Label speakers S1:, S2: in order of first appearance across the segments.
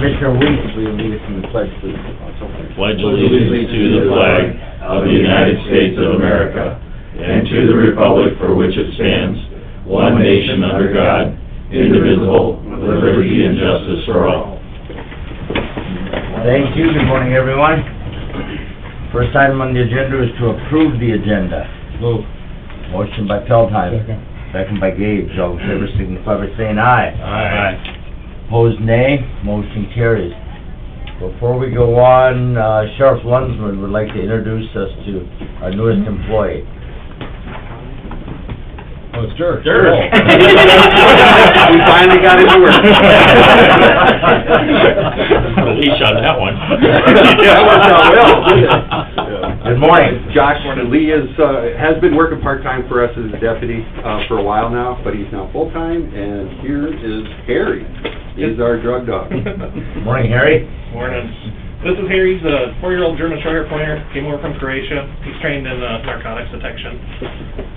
S1: Commissioner Weeks, will you lead us in the pledge, please?
S2: Pledge allegiance to the flag of the United States of America and to the republic for which it stands, one nation under God, indivisible, with liberty and justice for all.
S1: Thank you. Good morning, everyone. First item on the agenda is to approve the agenda.
S3: Move.
S1: Motion by Feldheim. Second by Gage. All in favor signify by saying aye.
S3: Aye.
S1: Opposed, nay. Motion carries. Before we go on, Sheriff Lunsman would like to introduce us to our newest employee.
S3: Oh, it's Dirk.
S2: Dirk.
S3: We finally got him to work.
S2: He shot that one.
S3: Yeah, that worked out well, didn't it?
S1: Good morning.
S3: Josh Lee has been working part-time for us as a deputy for a while now, but he's now full-time, and here is Harry. He's our drug dog.
S1: Morning, Harry.
S4: Morning. This is Harry. He's a 4-year-old German Shorthair Pointer. Came over from Croatia. He's trained in narcotics detection,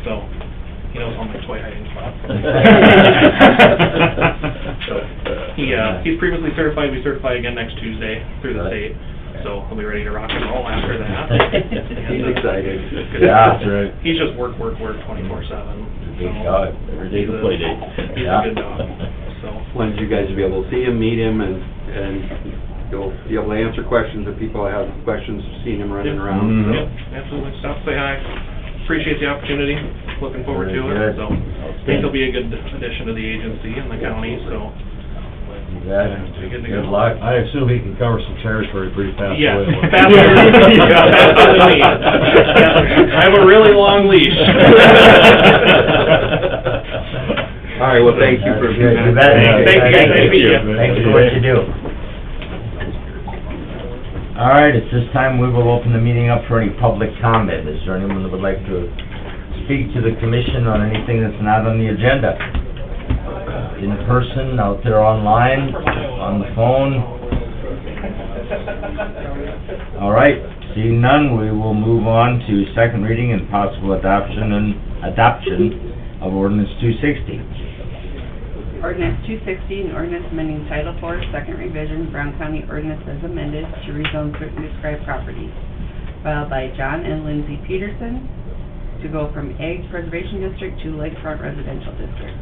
S4: so he knows all my toy hiding spots. He's previously certified. We certify again next Tuesday through the state, so he'll be ready to rock and roll after that.
S3: He's excited.
S1: Yeah, that's right.
S4: He's just work 24/7.
S1: Big dog.
S2: Every day's a play date.
S4: He's
S1: Yeah.
S4: a good dog. So.
S3: Wanted you guys to be able to see him, meet him, and you'll be able to answer questions if people have questions, seeing him running around.
S1: Mhm.
S4: Yep, absolutely. Stop, say hi. Appreciate the opportunity. Looking forward to
S1: Very
S4: it.
S1: good.
S4: So, I think he'll be a good addition to the agency and the county. So,
S1: You got it.
S4: be good to
S1: Good
S4: go.
S1: luck.
S5: I assume he can cover some territory pretty fast.
S4: Yeah,
S5: away.
S4: faster. Yeah, faster than me. Yeah, I have a really long leash.
S3: All right, well, thank you for...
S1: You bet.
S4: Thank you.
S1: Thank you.
S4: Thank you.
S1: Thanks for what you do. All right, at this time, we will open the meeting up for any public comment. Is there anyone that would like to speak to the commission on anything that's not on the agenda? In person, out there online, on the phone? All right, seeing none, we will move on to second reading and possible adoption of ordinance 260.
S6: Ordinance 260, an ordinance amending Title IV, second revision, Brown County ordinance as amended to rezone certain described properties. Filed by John and Lindsay Peterson to go from Ag Preservation District to Lakefront Residential District.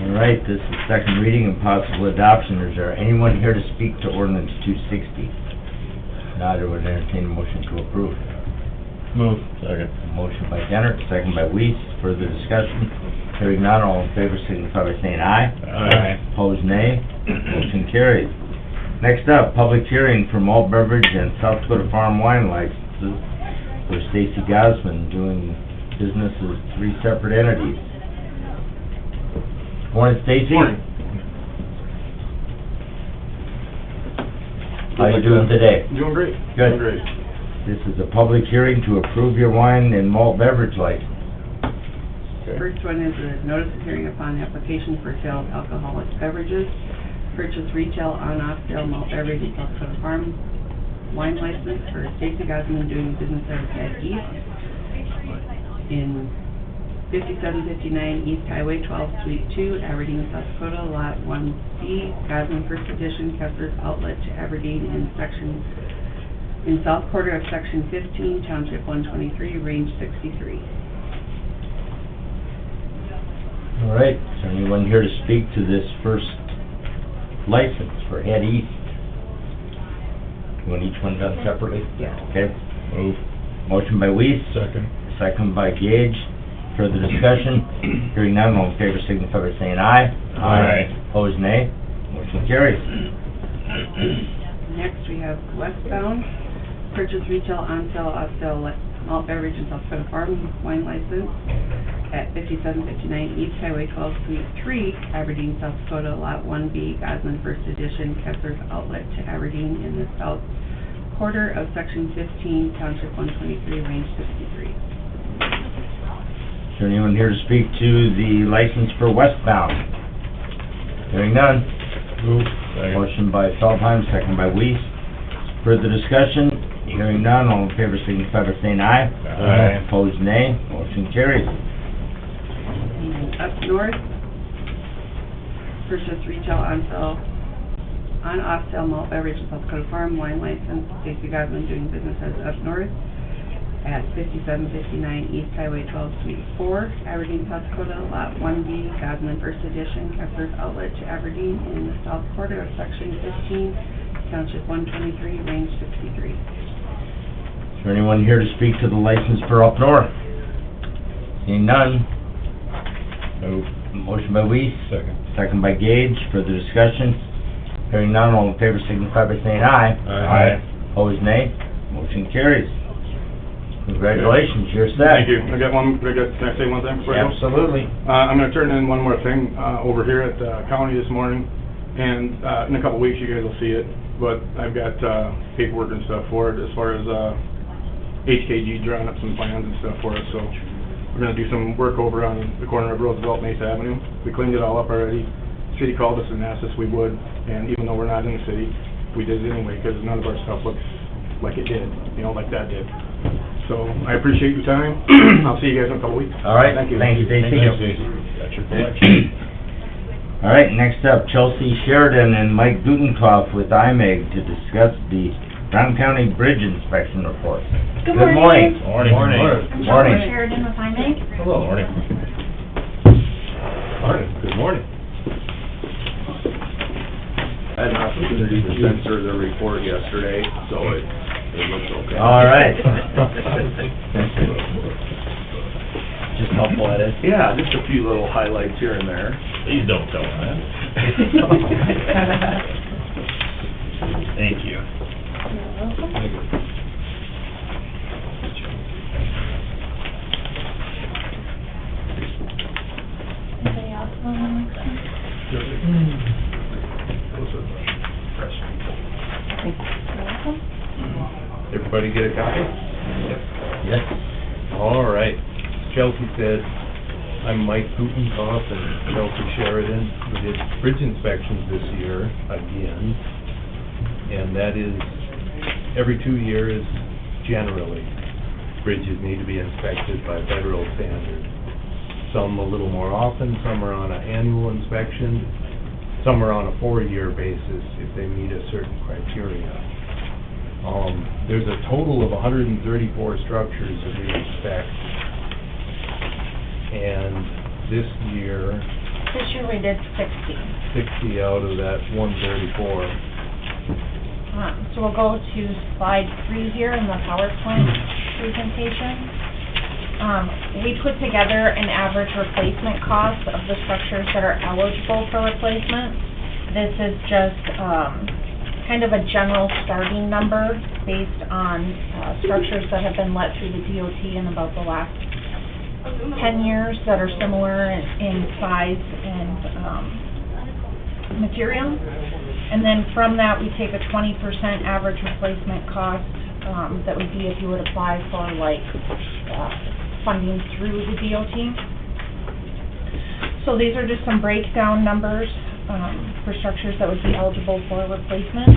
S1: All right, this is second reading and possible adoption. Is there anyone here to speak to ordinance 260? Not, I would entertain a motion to approve.
S5: Move. Second.
S1: Motion by Denner, second by Weiss. Further discussion? Hearing none, all in favor signify by saying aye.
S5: Aye.
S1: Opposed, nay. Motion carries. Next up, public hearing for malt beverage and South Dakota Farm wine licenses for Stacy Gosman doing business as 3 separate entities. Morning, Stacy.
S4: Morning.
S1: How you doing today?
S5: Doing great.
S1: Good.
S5: Doing great.
S1: This is a public hearing to approve your wine and malt beverage license.
S6: First one is a notice of hearing upon application for sale of alcoholic beverages, purchase retail on-off sale malt beverage and South Dakota Farm wine license for Stacy Gosman doing business as at East in 5759 East Highway 12, Suite 2, Aberdeen, South Dakota, Lot 1B, Gosman First Edition, Kessler's Outlet to Aberdeen in South Quarter of Section 15, Township 123, Range 63.
S1: All right, is there anyone here to speak to this first license for Head East? You want each one done separately?
S6: Yeah.
S1: Okay.
S5: Move.
S1: Motion by Weiss,
S5: Second.
S1: second by Gage. Further discussion? Hearing none, all in favor signify by saying aye.
S5: Aye.
S1: Opposed, nay. Motion carries.
S6: Next, we have Westbound, purchase retail on sale, off sale malt beverage and South Dakota Farm wine license at 5759 East Highway 12, Suite 3, Aberdeen, South Dakota, Lot 1B, Gosman First Edition, Kessler's Outlet to Aberdeen in the South Quarter of Section 15, Township 123, Range 63.
S1: Is there anyone here to speak to the license for Westbound? Hearing none.
S5: Move. Second.
S1: Motion by Feldheim, second by Weiss. Further discussion? Hearing none, all in favor signify by saying aye.
S5: Aye.
S1: Opposed, nay. Motion carries.
S6: And up north, purchase retail on sale on-off sale malt beverage in South Dakota Farm, wine license, Stacy Godwin doing business as Up North at 5759 East Highway 12, Suite 4, Aberdeen, South Dakota, Lot 1B, Godwin First Edition, Kepler's Outlet to Aberdeen in the south quarter of Section 15, Township 123, Range 63.
S1: Is there anyone here to speak to the license for Up North? Seeing none.
S5: Move.
S1: Motion by Weiss,
S5: Second.
S1: second by Gage. Further discussion? Hearing none, all in favor signify by saying aye.
S5: Aye.
S1: Opposed, nay. Motion carries. Congratulations, you're set.
S7: Thank you. Can I say one thing before I go?
S1: Absolutely.
S7: I'm gonna turn in one more thing, over here at the county this morning, and, in a couple weeks, you guys will see it, but I've got, paperwork and stuff for it, as far as, HKG drawing up some plans and stuff for us, so we're gonna do some work over on the corner of Roosevelt and Mesa Avenue. We cleaned it all up already. City called us and asked us we would, and even though we're not in the city, we did it anyway, because none of our stuff looks like it did, like that did. So, I appreciate your time. I'll see you guys in a couple weeks.
S1: All right,
S7: Thank you.
S1: thank you, Stacy.
S5: That's your collection.
S1: All right, next up, Chelsea Sheridan and Mike Gutenkopf with IMEG to discuss the Brown County Bridge Inspection Report.
S8: Good
S1: Good
S8: morning.
S1: morning.
S5: Morning.
S8: I'm
S1: Morning.
S8: Chelsea Sheridan with IMEG.
S5: Hello. Morning. Morning. Good morning.
S3: I had an opportunity to censor the report yesterday, so it looks okay.
S1: All right. Just helpful edit.
S9: Yeah, just a few little highlights here and there.
S5: Please don't tell them that. Thank you.
S8: Anybody else want to make some? You're welcome.
S9: Everybody get a copy?
S1: Yes.
S9: All right. Chelsea said, I'm Mike Gutenkopf and Chelsea Sheridan. We did bridge inspections this year again, and that is every 2 years generally. Bridges need to be inspected by federal standard. Some a little more often, some are on an annual inspection, some are on a 4-year basis if they meet a certain criteria. There's a total of 134 structures that we inspect, and this year,
S8: This year we did 60.
S9: 60 out of that 134.
S8: So we'll go to slide 3 here in the PowerPoint presentation. We put together an average replacement cost of the structures that are eligible for replacement. This is just kind of a general starting number based on structures that have been let through the DOT in about the last 10 years that are similar in size and material. And then from that, we take a 20% average replacement cost that would be if you would apply for like funding through the DOT. So these are just some breakdown numbers for structures that would be eligible for replacement.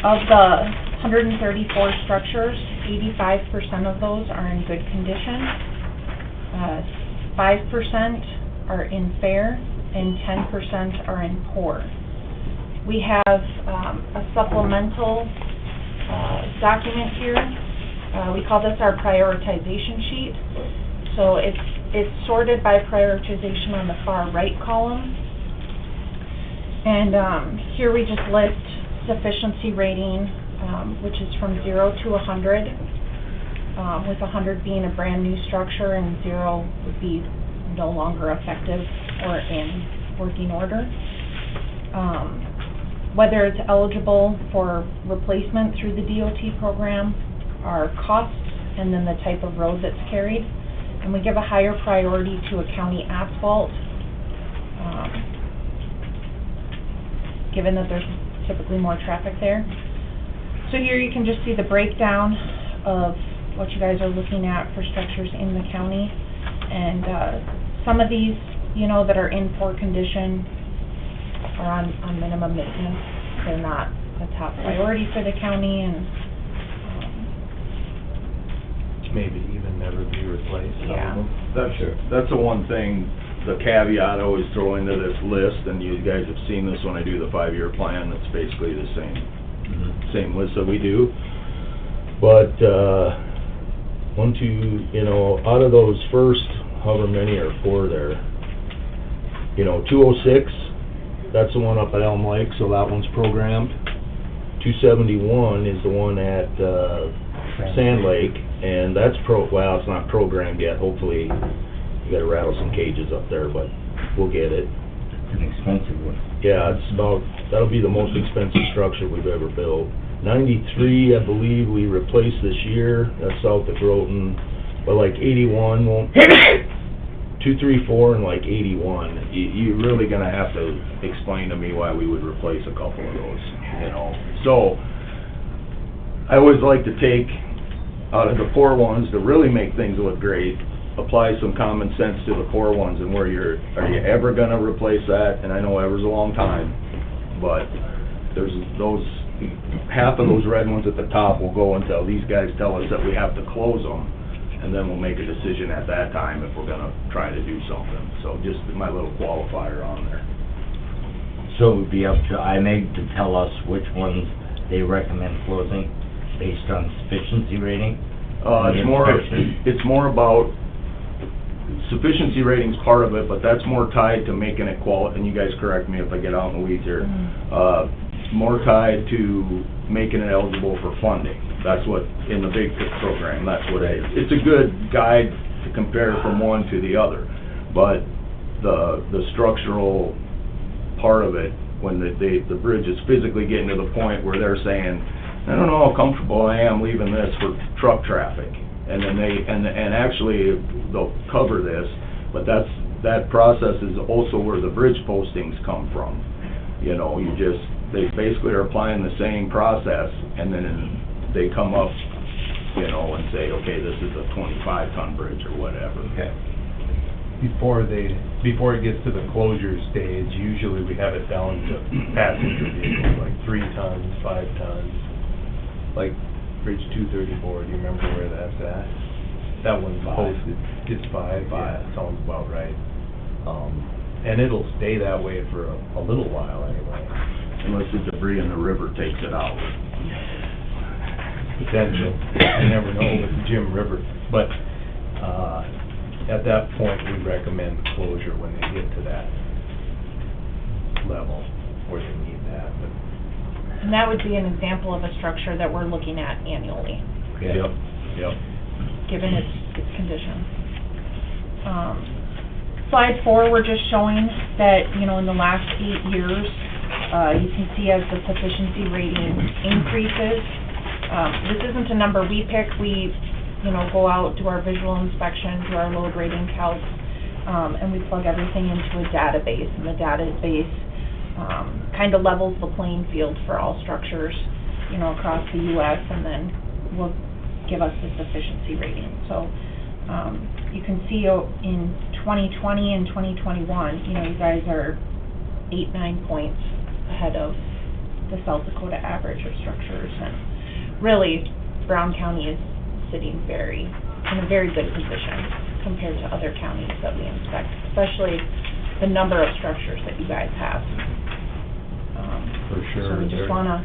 S8: Of the 134 structures, 85% of those are in good condition. 5% are in fair, and 10% are in poor. We have a supplemental document here. We call this our prioritization sheet. So it's sorted by prioritization on the far right column. And here we just list sufficiency rating, which is from 0 to 100, with 100 being a brand new structure and 0 would be no longer effective or in working order. Whether it's eligible for replacement through the DOT program, our costs, and then the type of road that's carried. And we give a higher priority to a county asphalt, given that there's typically more traffic there. So here you can just see the breakdown of what you guys are looking at for structures in the county. And some of these, that are in poor condition are on minimum maintenance. They're not a top priority for the county, and
S9: Maybe even never be replaced.
S8: Yeah.
S9: That's the one thing
S7: the caveat I always throw into this list, and you guys have seen this when I do the 5-year plan, it's basically the same list that we do. But, out of those first, however many are 4 there, 206, that's the one up at Elm Lake, so that one's programmed. 271 is the one at, Sand Lake, and that's it's not programmed yet, hopefully, you gotta rattle some cages up there, but we'll get it.
S1: It's an expensive one.
S7: Yeah, that'll be the most expensive structure we've ever built. 93, I believe, we replaced this year, that's south of Groton, but like 81 won't, 2, 3, 4, and like 81, you're really gonna have to explain to me why we would replace a couple of those, So, I always like to take, out of the poor ones, to really make things look great, apply some common sense to the poor ones, and are you ever gonna replace that? And I know ever's a long time, but there's those, half of those red ones at the top will go until these guys tell us that we have to close them, and then we'll make a decision at that time if we're gonna try to do something. So just my little qualifier on there.
S1: So it would be up to IMEG to tell us which ones they recommend closing based on sufficiency rating?
S7: It's more about, sufficiency rating's part of it, but that's more tied to making it and you guys correct me if I get out in the weeds here. More tied to making it eligible for funding. That's what, in the big program, that's what it is. It's a good guide to compare from one to the other, but the structural part of it, when the bridge is physically getting to the point where they're saying, I don't know how comfortable I am leaving this for truck traffic, and then and actually they'll cover this, but that process is also where the bridge postings come from. They basically are applying the same process, and then they come up, and say, okay, this is a 25-ton bridge or whatever.
S1: Okay.
S9: Before it gets to the closure stage, usually we have it down to passenger vehicles, like 3 tons, 5 tons. Like Bridge 234, do you remember where that's at? That one's posted, it's 5, yeah, sounds about right. And it'll stay that way for a little while anyway.
S7: Unless the debris in the river takes it out.
S9: Potential, you never know with the Jim River. But, at that point, we recommend closure when they get to that level where they need that, but.
S8: And that would be an example of a structure that we're looking at annually,
S1: Okay.
S7: Yep.
S8: given its condition. Slide 4, we're just showing that, in the last 8 years, you can see as the sufficiency rating increases. This isn't a number we pick. We, go out, do our visual inspection, do our load rating calcs, and we plug everything into a database. And the database kind of levels the playing field for all structures, across the U.S., and then will give us the sufficiency rating. So you can see in 2020 and 2021, you guys are 8-9 points ahead of the South Dakota average of structures, and really, Brown County is sitting in a very good position compared to other counties that we inspect, especially the number of structures that you guys have.
S9: For sure.
S8: So we just want to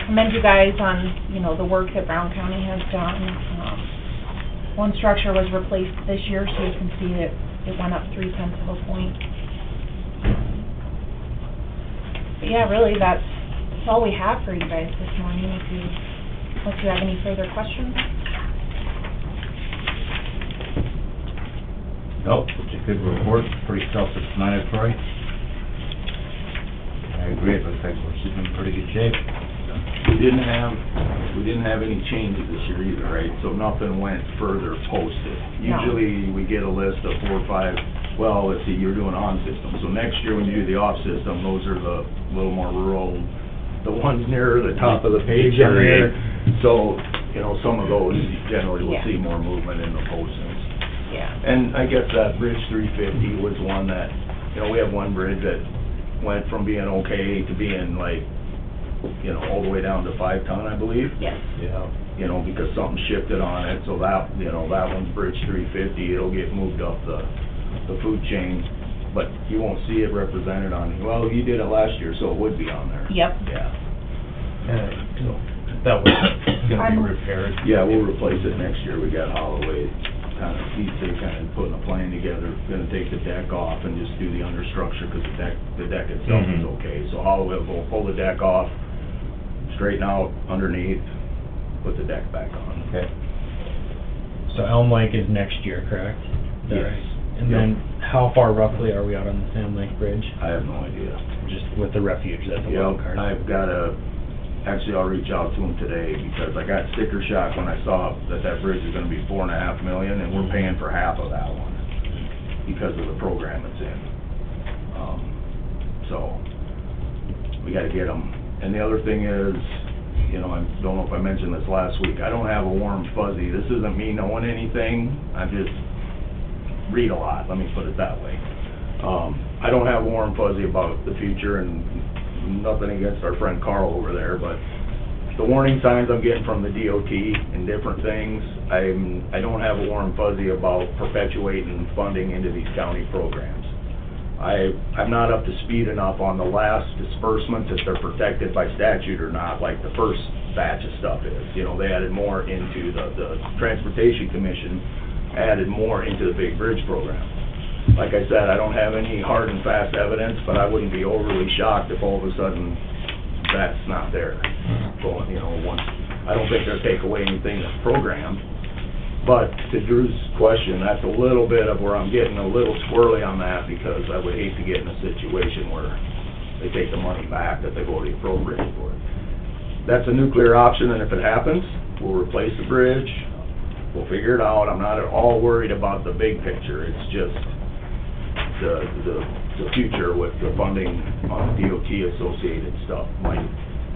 S8: commend you guys on, the work that Brown County has done. One structure was replaced this year, so you can see that it went up 0.3 of a point. But yeah, really, that's all we have for you guys this morning, unless you have any further questions.
S1: Nope, it's a good report, pretty self-explanatory. I agree, it looks like we're sitting in pretty good shape.
S7: We didn't have any changes this year either, right? So nothing went further posted.
S8: No.
S7: Usually, we get a list of 4 or 5, well, let's see, you're doing on-system. So next year, when you do the off-system, those are the little more rural, the ones nearer the top of the page on there. So, some of those, generally, we'll
S8: Yeah.
S7: see more movement in the postings.
S8: Yeah.
S7: And I guess that Bridge 350 was one that, we have one bridge that went from being okay to being like, all the way down to 5 ton, I believe.
S8: Yes.
S9: Yeah.
S7: Because something shifted on it, so that one's Bridge 350, it'll get moved up the food chain but you won't see it represented on, well, you did it last year, so it would be on there.
S8: Yep.
S7: Yeah.
S9: So, that was gonna be repaired.
S7: Yeah, we'll replace it next year. We got Holloway he's putting a plan together, gonna take the deck off and just do the understructure, because the deck itself is
S5: Mhm.
S7: okay. So Holloway will go pull the deck off, straighten out underneath, put the deck back on.
S1: Okay.
S10: So Elm Lake is next year, correct? Is that
S7: Yes.
S10: right? And then how far roughly are we out on the Sam Lake Bridge?
S7: I have no idea.
S10: Just with the refuge, that's a wild
S7: Yep,
S10: card.
S7: I've gotta, actually, I'll reach out to him today, because I got sticker shock when I saw that bridge is gonna be $4.5 million, and we're paying for half of that one, because of the program it's in. So, we gotta get them. And the other thing is, you know, I don't know if I mentioned this last week, I don't have a warm fuzzy. This isn't me knowing anything, I just read a lot, let me put it that way. I don't have a warm fuzzy about the future, and nothing against our friend Carl over there, but the warning signs I'm getting from the DOT and different things, I don't have a warm fuzzy about perpetuating funding into these county programs. I'm not up to speed enough on the last disbursements, if they're protected by statute or not, like the first batch of stuff is. You know, they added more into the Transportation Commission, added more into the Big Bridge program. Like I said, I don't have any hard and fast evidence, but I wouldn't be overly shocked if all of a sudden that's not there. Going, you know, I don't think they'll take away anything that's programmed. But to Drew's question, that's a little bit of where I'm getting a little squirrely on that, because I would hate to get in a situation where they take the money back that they've already appropriated for it. That's a nuclear option, and if it happens, we'll replace the bridge, we'll figure it out. I'm not at all worried about the big picture, it's just the future with the funding on DOT associated stuff might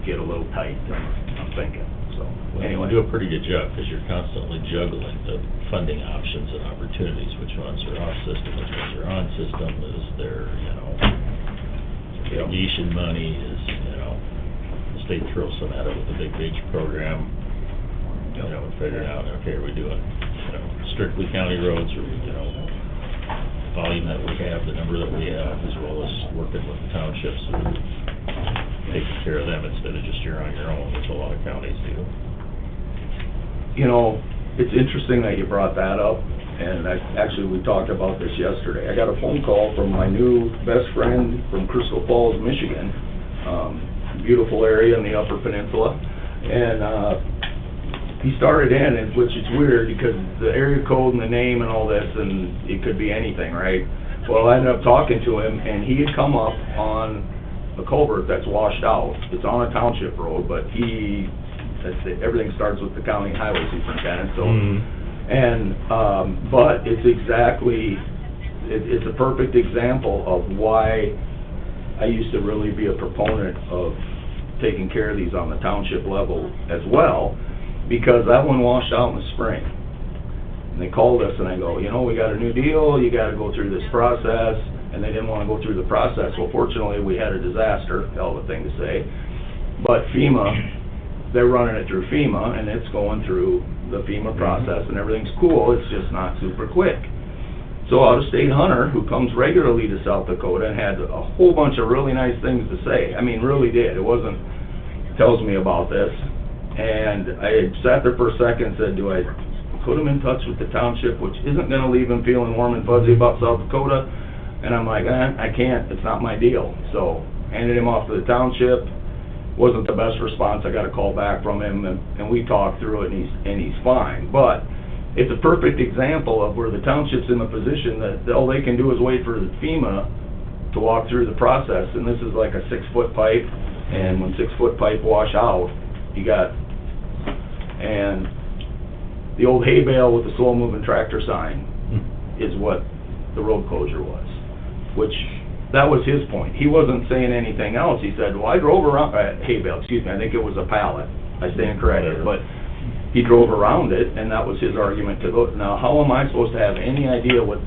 S7: get a little tight, I'm thinking, so,
S2: Well,
S7: anyway.
S2: you do a pretty good job, because you're constantly juggling the funding options and opportunities, which ones are off system, which ones are on system, is there, you know, irrigation money, is, you know, the state throws some at it with the Big Beach program, you know, and figuring out, okay, are we doing, you know, strictly county roads, or, you know, volume that we have, the number that we have, as well as working with the townships, and taking care of them instead of just you're on your own, which a lot of counties do.
S7: You know, it's interesting that you brought that up, and actually, we talked about this yesterday. I got a phone call from my new best friend from Crystal Falls, Michigan, beautiful area in the Upper Peninsula, and he started in, and which is weird, because the area code and the name and all this, and it could be anything, right? Well, I ended up talking to him, and he had come up on a culvert that's washed out. It's on a township road, but everything starts with the county highway superintendent, so. But it's exactly, it's a perfect example of why I used to really be a proponent of taking care of these on the township level as well, because that one washed out in the spring. And they called us, and I go, you know, we got a new deal, you gotta go through this process, and they didn't wanna go through the process. Well, fortunately, we had a disaster, hell of a thing to say, but FEMA, they're running it through FEMA, and it's going through the FEMA process, and everything's cool, it's just not super quick. So out-of-state hunter, who comes regularly to South Dakota, and had a whole bunch of really nice things to say, I mean, really did, it wasn't, tells me about this, and I sat there for a second and said, do I put him in touch with the township, which isn't gonna leave him feeling warm and fuzzy about South Dakota? And I'm like, I can't, it's not my deal. So, handed him off to the township, wasn't the best response, I got a call back from him, and we talked through it, and he's fine. But, it's a perfect example of where the township's in the position that all they can do is wait for the FEMA to walk through the process, and this is like a 6-foot pipe, and when 6-foot pipe wash out, you got, and the old hay bale with the slow-moving tractor sign is what the road closure was, which, that was his point. He wasn't saying anything else. He said, well, I drove around, hay bale, excuse me, I think it was a pallet. I stand corrected, but he drove around it, and that was his argument to go. Now, how am I supposed to have any idea what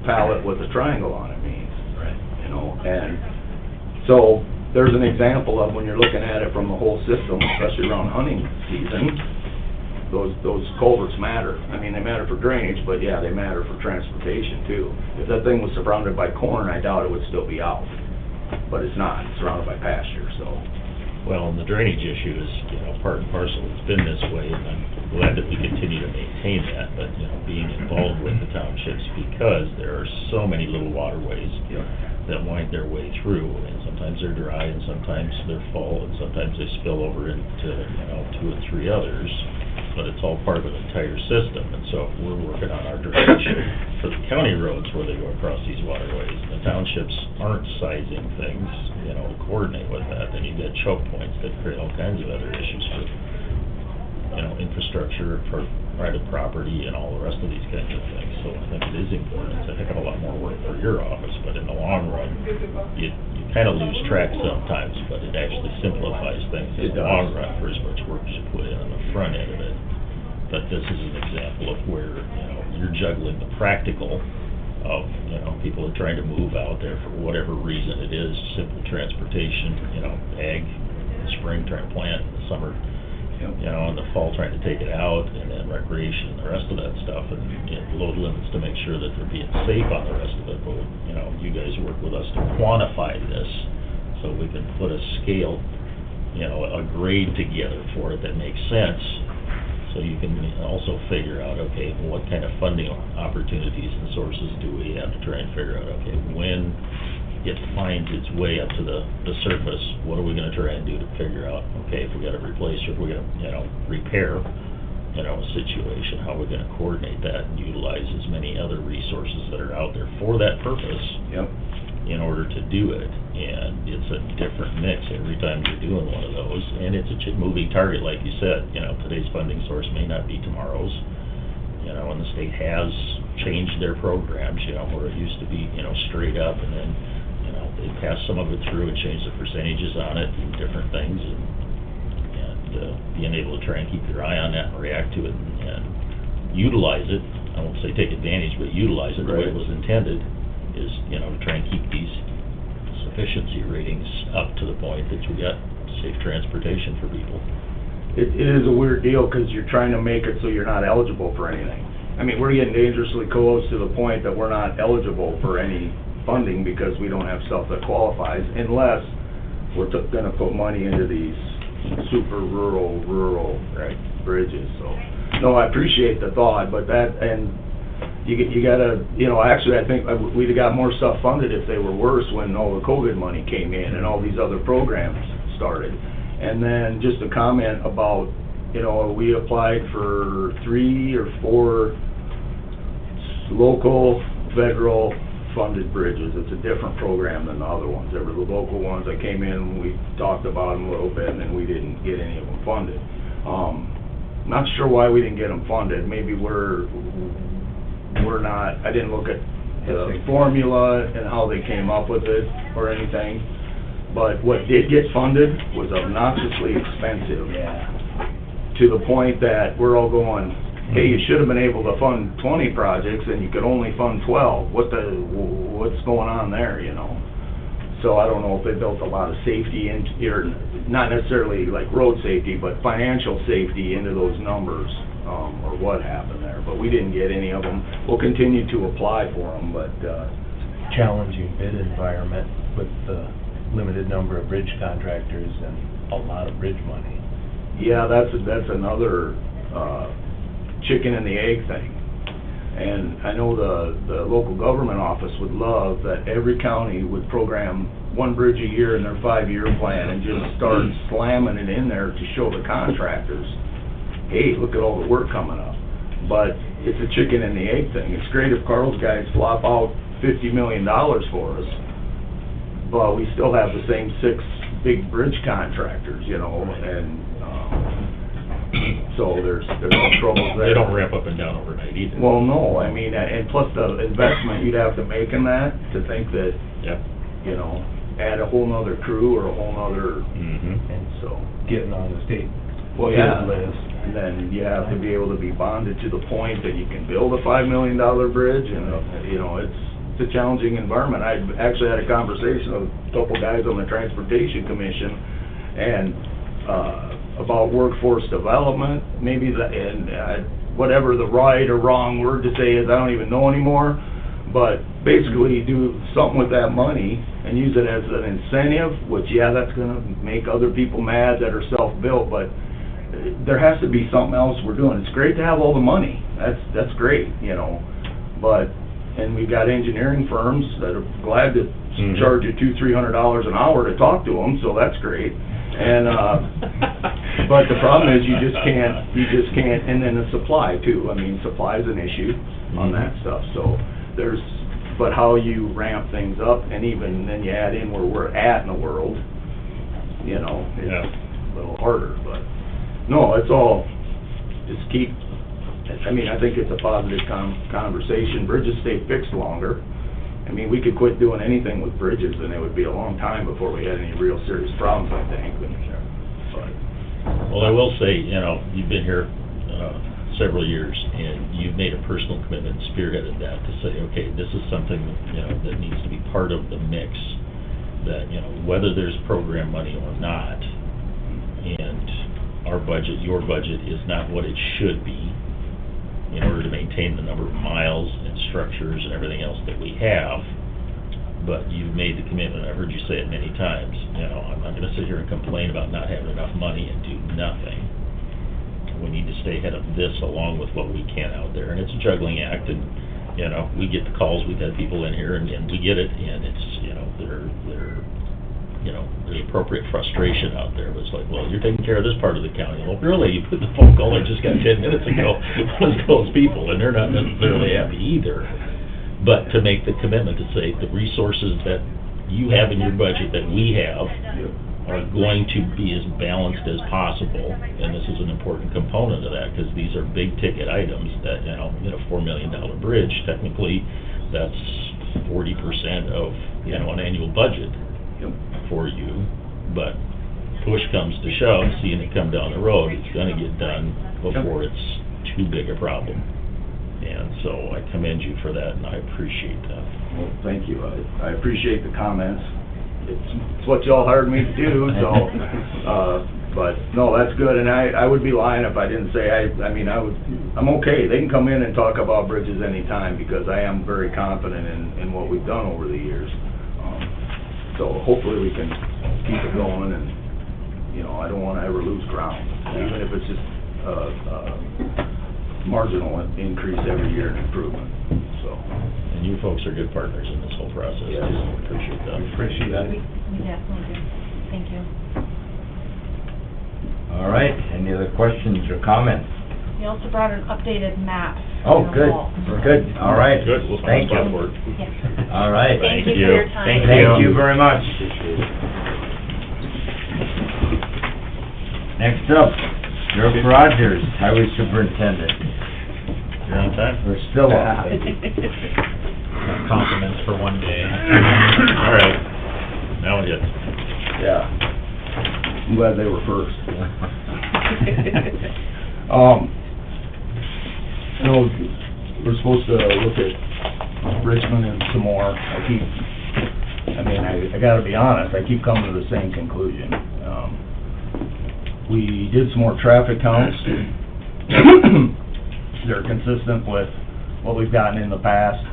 S7: pallet with a triangle on it means?
S2: Right.
S7: You know, and so, there's an example of when you're looking at it from the whole system, especially around hunting season, those culverts matter. I mean, they matter for drainage, but yeah, they matter for transportation too. If that thing was surrounded by corn, I doubt it would still be out, but it's not, it's surrounded by pasture, so.
S5: Well, and the drainage issue is, part and parcel. It's been this way, and I'm glad that we continue to maintain that, but, being involved with the townships, because there are so many little waterways that wind their way through, and sometimes they're dry, and sometimes they're full, and sometimes they spill over into, 2 or 3 others, but it's all part of an entire system, and so if we're working on our drainage for the county roads where they go across these waterways, and the townships aren't sizing things, to coordinate with that, then you've got choke points that create all kinds of other issues for, infrastructure, for private property, and all the rest of these kinds of things. So I think it is important. It's a heck of a lot more work for your office, but in the long run, you kind of lose track sometimes, but it actually simplifies things in the long run for as much work as you put in on the front end of it. But this is an example of where, you're juggling the practical of, people are trying to move out there for whatever reason it is, simple transportation, ag, in the spring trying to plant, in the summer, in the fall trying to take it out, and then recreation and the rest of that stuff, and load limits to make sure that they're being safe on the rest of it. But, you guys work with us to quantify this so we can put a scale, a grade together for it that makes sense. So you can also figure out, okay, what kind of funding opportunities and sources do we have to try and figure out, okay, when it finds its way up to the surface, what are we gonna try and do to figure out, okay, if we gotta replace or if we're gonna, repair, a situation, how we're gonna coordinate that and utilize as many other resources that are out there for that purpose.
S7: Yep.
S5: In order to do it, and it's a different mix every time you're doing one of those, and it's a moving target, like you said. Today's funding source may not be tomorrow's, and the state has changed their programs, where it used to be, straight up, and then, they passed some of it through and changed the percentages on it and different things, and being able to try and keep your eye on that and react to it and utilize it, I won't say take advantage, but utilize it the way it was intended, is, to try and keep these sufficiency ratings up to the point that you got safe transportation for people.
S7: It is a weird deal, because you're trying to make it so you're not eligible for anything. I mean, we're getting dangerously close to the point that we're not eligible for any funding because we don't have stuff that qualifies, unless we're gonna put money into these super rural bridges, so. No, I appreciate the thought, but that, and you gotta, actually, I think we'd have got more stuff funded if they were worse when all the COVID money came in and all these other programs started. And then just a comment about, we applied for 3 or 4 local, federal funded bridges. It's a different program than the other ones. There were the local ones that came in, we talked about them a little bit, and then we didn't get any of them funded. Not sure why we didn't get them funded. Maybe we're not, I didn't look at the formula and how they came up with it or anything, but what did get funded was obnoxiously expensive. To the point that we're all going, hey, you should have been able to fund 20 projects and you could only fund 12. What's going on there, So I don't know if they built a lot of safety in, or not necessarily like road safety, but financial safety into those numbers, or what happened there. But we didn't get any of them. We'll continue to apply for them, but,
S9: Challenging bid environment with the limited number of bridge contractors and a lot of bridge money.
S7: yeah, that's another, chicken and the egg thing. And I know the local government office would love that every county would program 1 bridge a year in their 5-year plan and just start slamming it in there to show the contractors, hey, look at all the work coming up. But it's a chicken and the egg thing. It's great if Carl's guys flop out $50 million for us, but we still have the same 6 big bridge contractors, and so there's some troubles there.
S5: They don't ramp up and down overnight either.
S7: Well, no, I mean, and plus the investment you'd have to make in that, to think that,
S5: Yep.
S7: add a whole nother crew or a whole nother,
S5: Mm-hmm.
S7: and so.
S9: Getting on the state
S7: Well,
S9: bid
S7: yeah,
S9: list.
S7: and then you have to be able to be bonded to the point that you can build a $5 million bridge, and, it's a challenging environment. I actually had a conversation with a couple guys on the Transportation Commission, and, about workforce development, maybe the, and whatever the right or wrong word to say is, I don't even know anymore. But basically do something with that money and use it as an incentive, which, yeah, that's gonna make other people mad that are self-built, but there has to be something else we're doing. It's great to have all the money. That's great, you know, but, and we've got engineering firms that are glad to charge you $200-300 an hour to talk to them, so that's great. And, but the problem is you just can't, and then the supply too. I mean, supply is an issue on that stuff, so there's, but how you ramp things up, and even then you add in where we're at in the world, you know, it's a little harder, but, no, it's all, just keep, I mean, I think it's a positive conversation. Bridges stay fixed longer. I mean, we could quit doing anything with bridges, and it would be a long time before we had any real serious problems, I think, but.
S5: Well, I will say, you know, you've been here several years, and you've made a personal commitment and spearheaded that to say, okay, this is something, you know, that needs to be part of the mix, that, you know, whether there's program money or not, and our budget, your budget, is not what it should be in order to maintain the number of miles and structures and everything else that we have, but you've made the commitment, I've heard you say it many times, you know, I'm not gonna sit here and complain about not having enough money and do nothing. We need to stay ahead of this along with what we can out there, and it's a juggling act, and, you know, we get the calls, we've had people in here, and we get it, and it's, you know, you know, there's appropriate frustration out there, but it's like, well, you're taking care of this part of the county. Well, really, you put the phone call I just got 10 minutes ago was those people, and they're not necessarily happy either. But to make the commitment to say the resources that you have in your budget that we have are going to be as balanced as possible, and this is an important component of that, because these are big ticket items that, you know, $4 million bridge, technically, that's 40% of, you know, an annual budget for you, but push comes to shove, seeing it come down the road, it's gonna get done before it's too big a problem. And so I commend you for that, and I appreciate that.
S7: Well, thank you. I appreciate the comments. It's what y'all hired me to do, so, but, no, that's good, and I would be lying if I didn't say, I'm okay. They can come in and talk about bridges anytime, because I am very confident in what we've done over the years. So hopefully we can keep it going, and, you know, I don't wanna ever lose ground, even if it's just marginal increase every year in improvement, so.
S5: And you folks are good partners in this whole process, too.
S7: Yes.
S5: We appreciate that.
S7: Appreciate that.
S8: We definitely do. Thank you.
S1: All right, any other questions or comments?
S8: You also brought an updated map.
S1: Oh,
S8: on the
S1: good,
S8: wall.
S1: good, all right.
S5: Good, we'll
S1: Thank
S5: find a spot
S1: you.
S5: for it.
S8: Yeah.
S1: All right.
S8: Thank you for your time.
S1: Thank you very much. Next up, Dirk Rogers, Highway Superintendent.
S5: You're on time?
S1: We're still on.
S10: Compliments for one day.
S5: All right, now it hits.
S7: Yeah. I'm glad they were first. So, we're supposed to look at Richmond and some more. I gotta be honest, I keep coming to the same conclusion. We did some more traffic counts. They're consistent with what we've gotten in the past.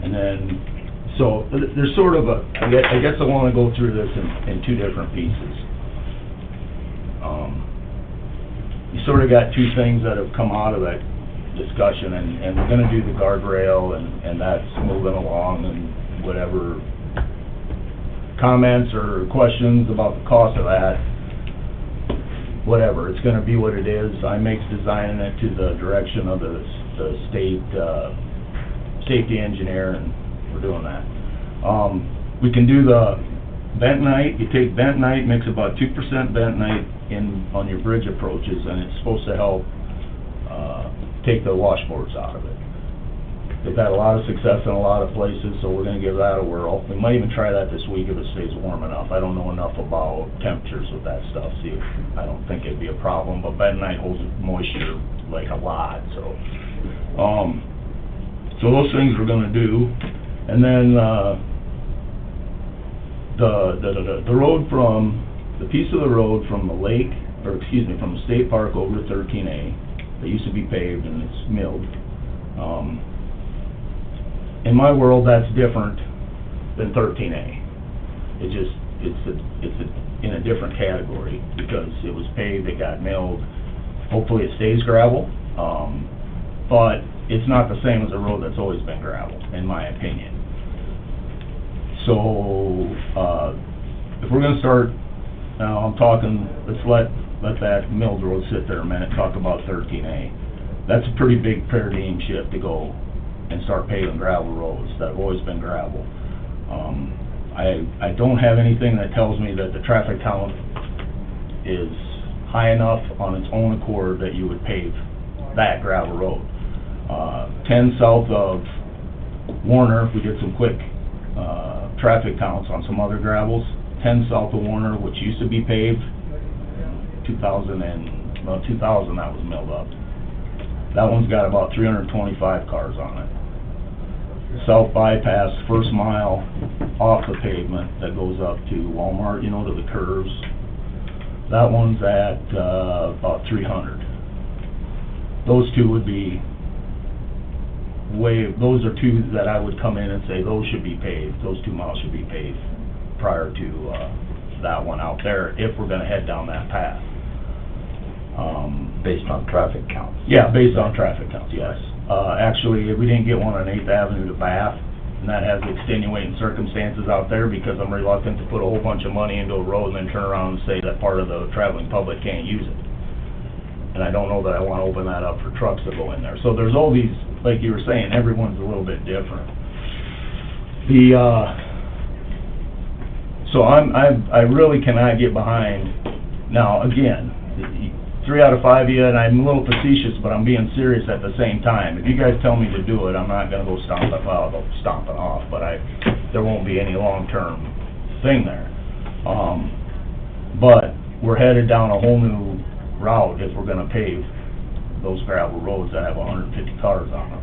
S7: And then, so, there's sort of I guess I wanna go through this in two different pieces. You sort of got two things that have come out of that discussion, and we're gonna do the guardrail, and that's moving along, and whatever comments or questions about the cost of that, whatever, it's gonna be what it is. IMAK's designing it to the direction of the state, safety engineer, and we're doing that. We can do the bentonite. You take bentonite, mix about 2% bentonite on your bridge approaches, and it's supposed to help take the washboards out of it. They've had a lot of success in a lot of places, so we're gonna give that a whirl. We might even try that this week if it stays warm enough. I don't know enough about temperatures with that stuff, I don't think it'd be a problem, but bentonite holds moisture like a lot, so. So those things we're gonna do, and then, the road from the piece of the road from the lake, or excuse me, from the state park over to 13A, that used to be paved and it's milled. In my world, that's different than 13A. It's in a different category, because it was paved, it got milled. Hopefully it stays gravel, but it's not the same as a road that's always been gravel, in my opinion. So, if we're gonna start, now I'm talking, let's let that milled road sit there a minute, talk about 13A. That's a pretty big paradigm shift to go and start paving gravel roads that have always been gravel. I don't have anything that tells me that the traffic count is high enough on its own accord that you would pave that gravel road. 10 south of Warner, we did some quick traffic counts on some other gravels. 10 south of Warner, which used to be paved, 2000 that was milled up. That one's got about 325 cars on it. South bypass, first mile off the pavement that goes up to Walmart, you know, to the curves. That one's at about 300. Those two would be those are two that I would come in and say those should be paved. Those 2 miles should be paved prior to that one out there, if we're gonna head down that path.
S1: Based on traffic counts.
S7: Yeah, based on traffic counts, yes. Actually, we didn't get one on 8th Avenue to Bath, and that has extenuating circumstances out there, because I'm reluctant to put a whole bunch of money into a road and then turn around and say that part of the traveling public can't use it. And I don't know that I want to open that up for trucks to go in there. So there's all these, like you were saying, everyone's a little bit different. So I really cannot get behind, now, again, 3 out of 5 of you, and I'm a little facetious, but I'm being serious at the same time. If you guys tell me to do it, I'm not gonna go stomp it off, but there won't be any long-term thing there. But we're headed down a whole new route if we're gonna pave those gravel roads that have 150 cars on them.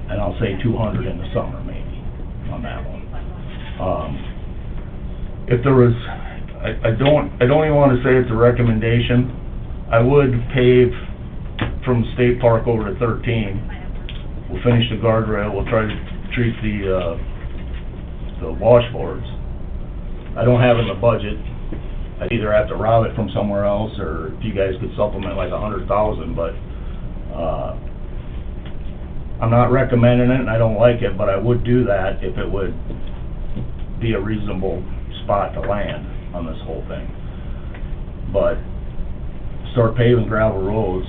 S7: And I'll say 200 in the summer, maybe, on that one. If there was, I don't even wanna say it's a recommendation. I would pave from State Park over to 13. We'll finish the guardrail, we'll try to treat the washboards. I don't have it in the budget. I'd either have to rob it from somewhere else, or if you guys could supplement like 100,000, but, I'm not recommending it, and I don't like it, but I would do that if it would be a reasonable spot to land on this whole thing. But start paving gravel roads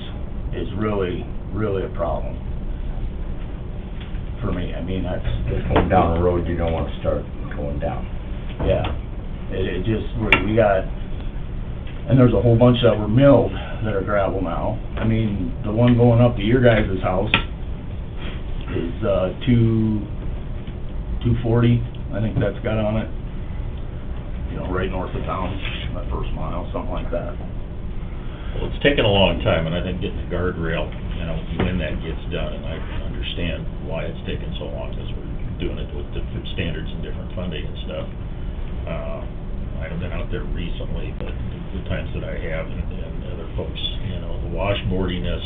S7: is really, really a problem for me. I mean, that's
S1: Going down a road you don't want to start going down.
S7: yeah. It just, we got, and there's a whole bunch that were milled that are gravel now. I mean, the one going up to your guys' house is, 240, I think that's got on it. You know, right north of town, that first mile, something like that.
S5: Well, it's taken a long time, and I think getting the guardrail, you know, when that gets done, and I understand why it's taken so long, because we're doing it with different standards and different funding and stuff. I haven't been out there recently, but the times that I have, and other folks, you know, the washboardiness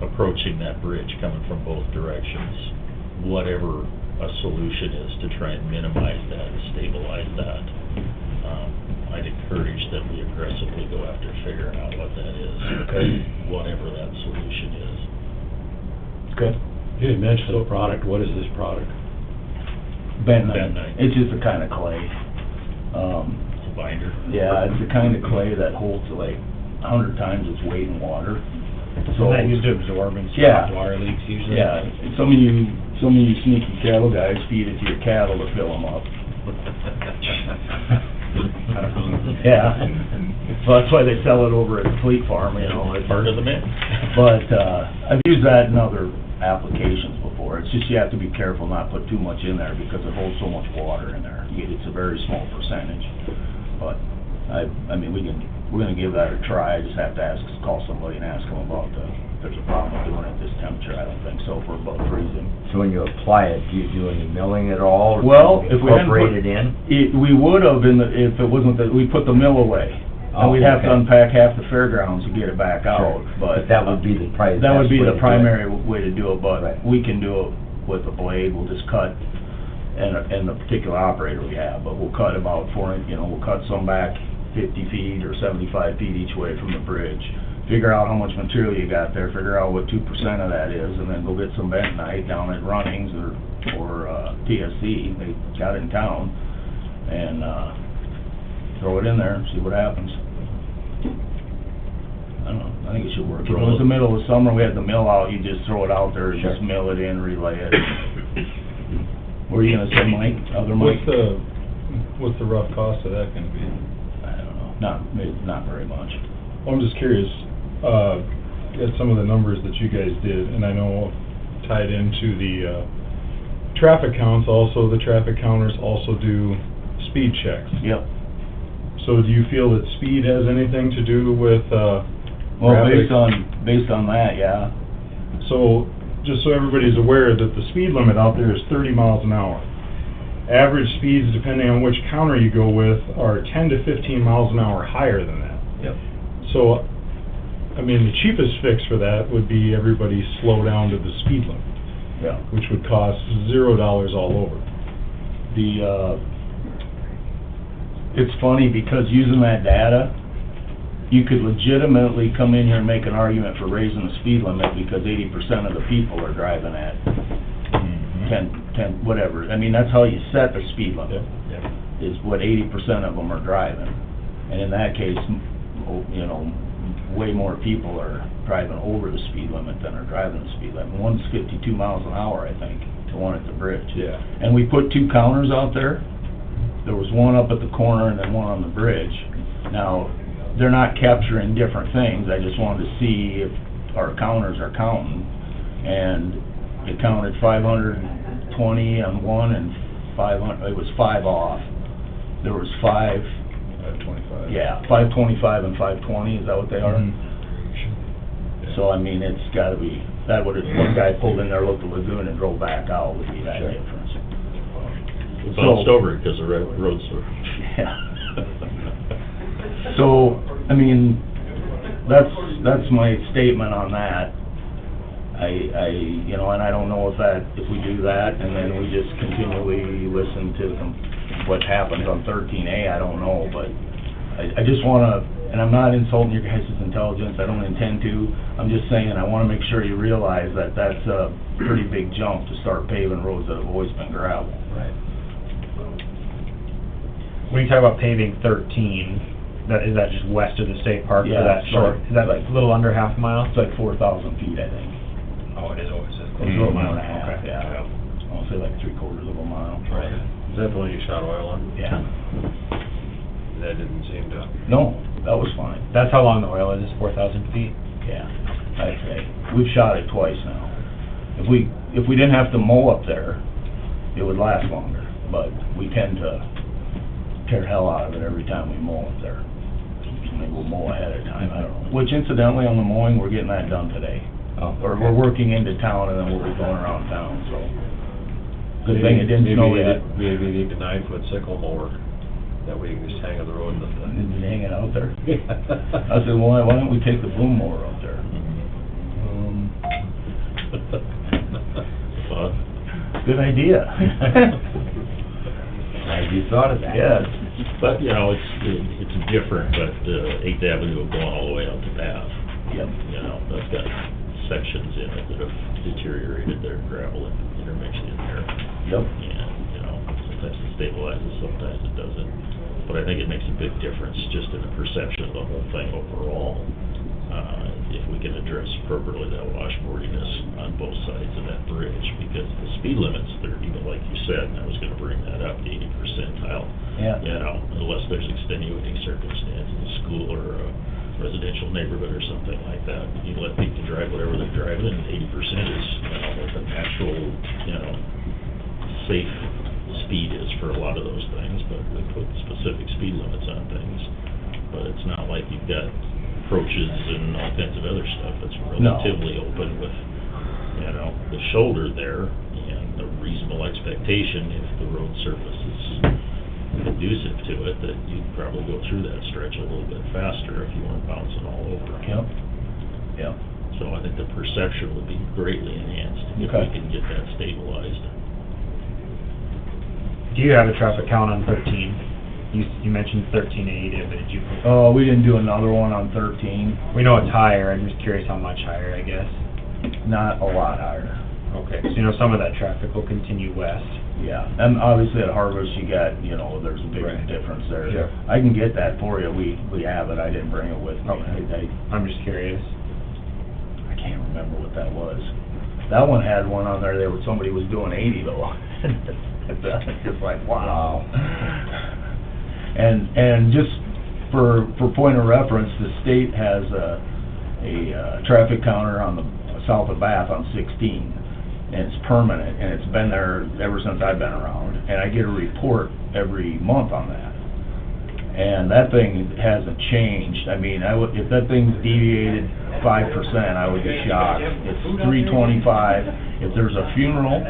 S5: approaching that bridge coming from both directions, whatever a solution is to try and minimize that and stabilize that. I'd encourage that we aggressively go after figuring out what that is.
S10: Okay.
S5: Whatever that solution is.
S7: Good.
S10: You didn't mention the product, what is this product?
S7: Bentonite.
S5: Bentonite.
S7: It's just a kind of clay.
S5: It's a binder.
S7: Yeah, it's the kind of clay that holds like 100 times its weight in water.
S10: So that used to absorb and
S7: Yeah.
S10: stop water leaks usually?
S7: Yeah, some of you sneaky cattle guys feed it to your cattle to fill them up. Yeah, well, that's why they sell it over at Fleet Farm, you know.
S5: It's part of the mix.
S7: But, I've used that in other applications before. It's just you have to be careful not to put too much in there, because it holds so much water in there. It's a very small percentage. But, I mean, we're gonna give that a try. I just have to call somebody and ask them about
S5: there's a problem with doing it at this temperature, I don't think so, if we're above freezing.
S1: So when you apply it, do you do any milling at all? or
S5: Well,
S1: do you
S5: if we hadn't
S1: incorporate
S5: put-
S1: it in?
S5: We would have if it wasn't that, we put the mill away. And
S1: Oh,
S5: we'd have to
S1: okay.
S5: unpack half the fairgrounds to get it back out,
S1: Sure.
S5: but.
S1: that would be the best
S5: That would be
S1: way to
S5: the
S1: do it.
S5: primary way to do it, but
S1: Right.
S5: we can do it with a blade, we'll just cut, and the particular operator we have, but we'll cut about 4 inch, we'll cut some back 50 feet or 75 feet each way from the bridge. Figure out how much material you got there, figure out what 2% of that is, and then go get some bentonite down at Runnings or TSC, they got it in town, and, throw it in there and see what happens. I don't know, I think it should work. If it was the middle of summer, we had the mill out, you just throw it out there, and
S1: Sure.
S5: just mill it in, relay it. What were you gonna say, Mike? Other Mike?
S11: What's the rough cost of that gonna be?
S5: I don't know, not very much.
S11: Well, I'm just curious, at some of the numbers that you guys did, and I know tied into the, traffic counts, also, the traffic counters also do speed checks.
S5: Yep.
S11: So do you feel that speed has anything to do with,
S5: Well,
S11: traffic?
S5: based on that, yeah.
S11: So, just so everybody's aware that the speed limit out there is 30 miles an hour. Average speeds, depending on which counter you go with, are 10 to 15 miles an hour higher than that.
S5: Yep.
S11: So, I mean, the cheapest fix for that would be everybody slow down to the speed limit,
S5: Yeah.
S11: which would cost $0 all over.
S5: It's funny, because using that data, you could legitimately come in here and make an argument for raising the speed limit, because 80% of the people are driving at 10, whatever. I mean, that's how you set the speed limit, is what 80% of them are driving. And in that case, way more people are driving over the speed limit than are driving the speed limit. One's 52 miles an hour, I think, the one at the bridge.
S11: Yeah.
S5: And we put 2 counters out there. There was one up at the corner and then one on the bridge. Now, they're not capturing different things, I just wanted to see if our counters are counting. And it counted 520 on one and 500, it was 5 off. There was 5,
S11: 525.
S5: yeah, 525 and 520, is that what they are?
S11: Mhm.
S5: So, I mean, it's gotta be, that would've, one guy pulled in there, looked at the lagoon and drove back out, would be that
S11: Sure.
S5: difference.
S2: We bounced over it because the roads were...
S5: Yeah. So, I mean, that's my statement on that. And I don't know if we do that, and then we just continually listen to what happens on 13A, I don't know, but I just wanna, and I'm not insulting your guys' intelligence, I don't intend to, I'm just saying, I wanna make sure you realize that that's a pretty big jump to start paving roads that have always been gravel.
S10: Right. When you talk about paving 13, is that just west of the state park for
S5: Yeah,
S10: that
S5: it's
S10: short,
S5: like-
S10: is that like a little under half a mile?
S5: It's like 4,000 feet, I think.
S10: Oh, it is always a
S5: It's a little more than a half,
S10: Okay.
S5: yeah. I'll say like 3/4 of a mile.
S10: Right.
S11: Is that the one you shot oil on?
S5: Yeah.
S11: That didn't seem to...
S5: No, that was fine.
S10: That's how long the oil is 4,000 feet?
S5: Yeah, I'd say. We've shot it twice now. If we didn't have to mow up there, it would last longer, but we tend to tear hell out of it every time we mow up there. Maybe we'll mow ahead of time, I don't know. Which incidentally, on the mowing, we're getting that done today.
S10: Oh,
S5: Or we're working into town and then we'll be going around town, so. Good thing it didn't snow yet.
S11: Maybe you need a 9-foot sickle mower, that way you can just hang on the road and...
S5: Didn't hang it out there. I said, well, why don't we take the boom mower up there? Good idea.
S1: Glad you thought of that.
S5: Yes.
S2: But, it's different, but 8th Avenue going all the way out to Bath,
S5: Yep.
S2: that's got sections in it that have deteriorated, their gravel and intermixed in there.
S5: Yep.
S2: And, sometimes it stabilizes, sometimes it doesn't. But I think it makes a big difference just in the perception of the whole thing overall. If we can address appropriately that washboardiness on both sides of that bridge, because the speed limits, they're even like you said, and I was gonna bring that up, the 80 percentile.
S5: Yeah.
S2: Unless there's extenuating circumstances, a school or a residential neighborhood or something like that, you let people drive whatever they're driving, and 80% is, what the natural, safe speed is for a lot of those things, but we put specific speed limits on things. But it's not like you've got
S5: approaches and all kinds of other stuff. It's
S9: No.
S5: relatively open with, you know, the shoulder there and the reasonable expectation if the road surface is conducive to it, that you'd probably go through that stretch a little bit faster if you weren't bouncing all over.
S9: Yep. Yep.
S5: So I think the perception would be greatly enhanced if
S9: Okay.
S5: we can get that stabilized.
S10: Do you have a traffic count on 13? You mentioned 1380, but did you?
S9: We didn't do another one on 13,
S10: We know it's higher, I'm just curious how much higher, I guess.
S9: not a lot higher.
S10: Okay, so you know some of that traffic will continue west.
S9: Yeah, and obviously at Harvest, you got, you know, there's a big
S10: Right.
S9: difference there.
S10: Sure.
S9: I can get that for you, we have it, I didn't bring it with me.
S10: Okay. I'm just curious.
S9: I can't remember what that was. That one had one on there, somebody was doing 80 though. It's just like, wow. And just for point of reference, the state has a traffic counter on the south of Bath on 16, and it's permanent, and it's been there ever since I've been around, and I get a report every month on that. And that thing hasn't changed. I mean, if that thing's deviated 5%, I would be shocked. It's 325. If there's a funeral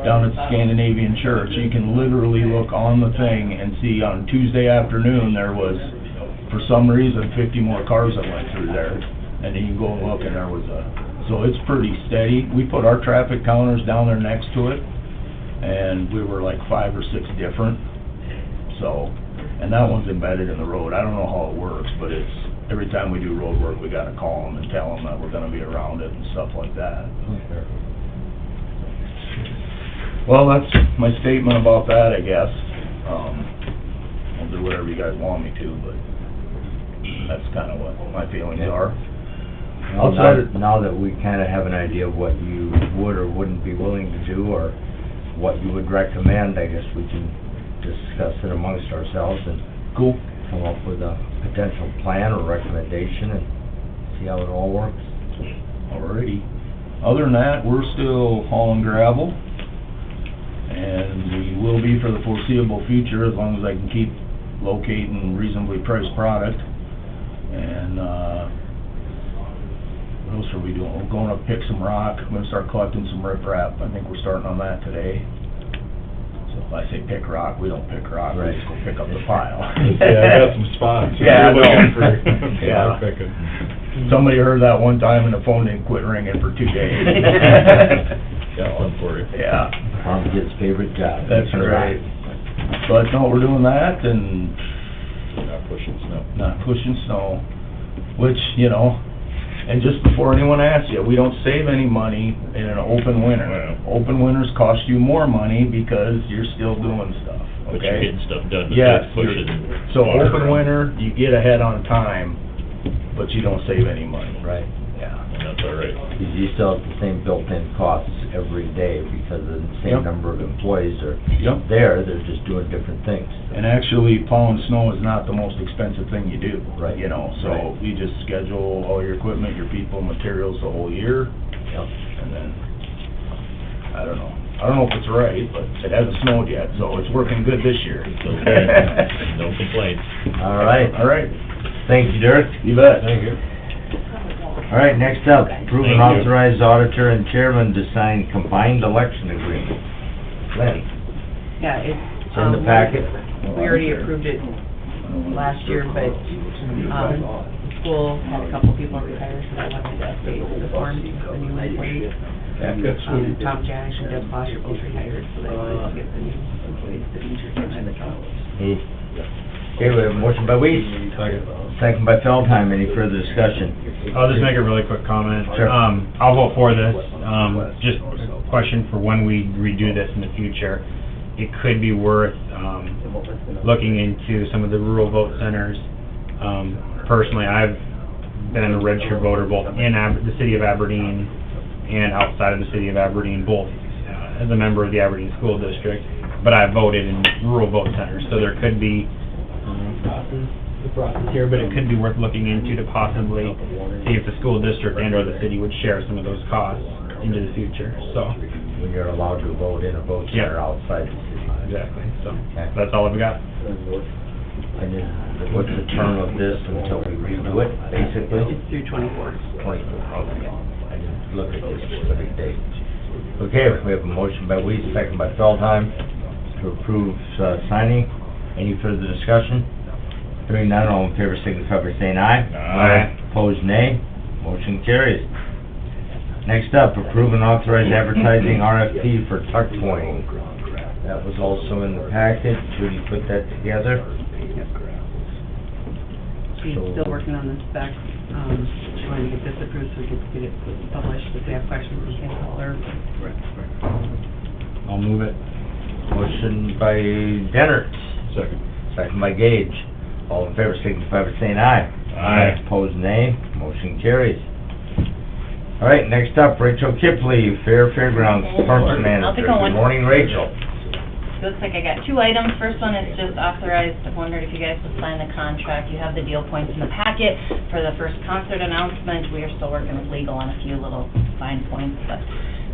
S9: down at the Scandinavian Church, you can literally look on the thing and see on Tuesday afternoon, there was, for some reason, 50 more cars that went through there. And then you go and look and there was so it's pretty steady. We put our traffic counters down there next to it, and we were like 5 or 6 different. So, and that one's embedded in the road. I don't know how it works, but it's, every time we do road work, we gotta call them and tell them that we're gonna be around it and stuff like that. Well, that's my statement about that, I guess. I'll do whatever you guys want me to, but that's kinda what my feelings are.
S1: Well,
S9: Outside of-
S1: now that we kinda have an idea of what you would or wouldn't be willing to do, or what you would recommend, I guess we can discuss it amongst ourselves and
S9: Cool.
S1: come up with a potential plan or recommendation and see how it all works.
S9: Alrighty. Other than that, we're still hauling gravel, and we will be for the foreseeable future, as long as I can keep locating reasonably priced product. And, what else are we doing? We're going to pick some rock, I'm gonna start collecting some riprap, I think we're starting on that today. So if I say pick rock, we don't pick rock, we just go pick up the pile.
S11: Yeah, I got some spots.
S9: Yeah, I
S11: We're
S9: know.
S11: looking for
S9: Yeah.
S11: picking.
S9: Somebody heard that one time and the phone didn't quit ringing for 2 days.
S5: Got one for you.
S9: Yeah,
S1: Farm kid's favorite job.
S9: that's right. But no, we're doing that and
S5: Not pushing snow.
S9: not pushing snow, which, you know, and just before anyone asks you, we don't save any money in an open winter.
S5: Well.
S9: Open winters cost you more money because you're still doing stuff,
S5: But you're
S9: okay?
S5: getting stuff done, but
S9: Yes,
S5: that's pushing.
S9: so
S5: water
S9: open
S5: around.
S9: winter, you get ahead on time, but you don't save any money.
S1: Right.
S9: Yeah.
S5: And that's all right.
S1: Because you still have the same built-in costs every day because the same
S9: Yep.
S1: number of employees are
S9: Yep.
S1: there, they're just doing different things.
S9: And actually, plowing snow is not the most expensive thing you do.
S1: Right.
S9: You know, so
S1: Right.
S9: you just schedule all your equipment, your people, materials the whole year,
S1: Yep.
S9: and then, I don't know. I don't know if it's right, but it hasn't snowed yet, so it's working good this year.
S5: Okay. No complaints.
S1: All right.
S9: All right.
S1: Thank you, Dirk.
S9: You bet.
S5: Thank you.
S1: All right, next up, approve and
S5: Thank you.
S1: authorize auditor and chairman to sign combined election agreement. Lynn,
S6: Yeah, it's,
S1: it's in the packet.
S6: we already approved it last year, but, the school had a couple people retire, so I wanted to update the form, the new employees. Tom Janish and Deb Foster both retired, so that we can get the new employees' signatures on the top.
S1: Okay, we have a motion by Weiss, second by Feldheim. Any further discussion?
S10: I'll just make a really quick comment.
S1: Sure.
S10: I'll vote for this. Just a question for when we redo this in the future. It could be worth, looking into some of the rural vote centers. Personally, I've been a registered voter both in the city of Aberdeen and outside of the city of Aberdeen, both as a member of the Aberdeen School District, but I voted in rural vote centers, so there could be the process here, but it could be worth looking into to possibly see if the school district and or the city would share some of those costs into the future, so.
S1: When you're allowed to vote in a vote center
S10: Yeah.
S1: outside the city.
S10: Exactly, so,
S1: Okay.
S10: that's all I've got.
S1: And then, what's the term of this until we redo it, basically?
S6: It's through 24.
S1: 24, okay. I didn't look at this specific date. Okay, we have a motion by Weiss, second by Feldheim, to approve signing. Any further discussion? Hearing none, all in favor signify by saying aye.
S5: Aye.
S1: Opposed, nay. Motion carries. Next up, approve and authorize advertising RFP for tuck pointing. That was also in the packet. Judy put that together.
S6: She's still working on the spec. She wanted to get this approved so we could get it published. If we have questions, we can call her.
S10: I'll move it.
S1: Motion by Dennert,
S11: Second.
S1: second by Gage. All in favor signify by saying aye.
S5: Aye.
S1: Opposed, nay. Motion carries. All right, next up, Rachel Kipley, Fairgrounds Parks Manager.
S12: I'll pick on one.
S1: Good morning, Rachel.
S12: Looks like I got two items. First one is just authorized, I wondered if you guys would sign the contract. You have the deal points in the packet for the first concert announcement. We are still working with legal on a few little fine points, but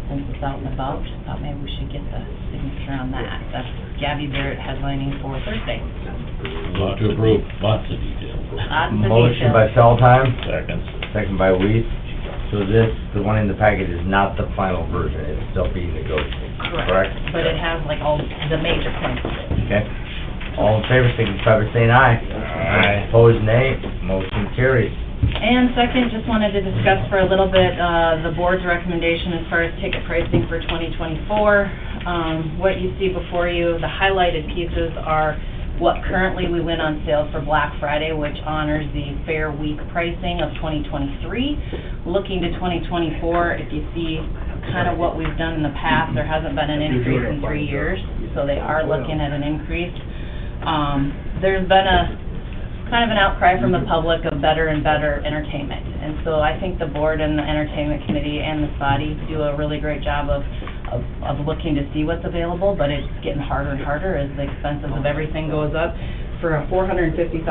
S12: since it's out and about, thought maybe we should get the signature on that. That's Gabby Barrett headlining for Thursday.
S5: Move to approve. Lots of details.
S12: Lots of
S1: Motion
S12: details.
S1: by Feldheim,
S5: Second.
S1: second by Weiss. So this, the one in the packet is not the final version, it's still being negotiated, correct?
S12: But it has like all the major points of it.
S1: Okay. All in favor, signify by saying aye.
S5: Aye.
S1: Opposed, nay. Motion carries.
S12: And second, just wanted to discuss for a little bit, the board's recommendation as far as ticket pricing for 2024. What you see before you, the highlighted pieces are what currently we went on sale for Black Friday, which honors the Fair Week pricing of 2023. Looking to 2024, if you see kind of what we've done in the past, there hasn't been an increase in 3 years, so they are looking at an increase. There's been a kind of an outcry from the public of better and better entertainment. And so I think the board and the entertainment committee and the SADI do a really great job of looking to see what's available, but it's getting harder and harder as the expenses of everything goes up. For a $450,000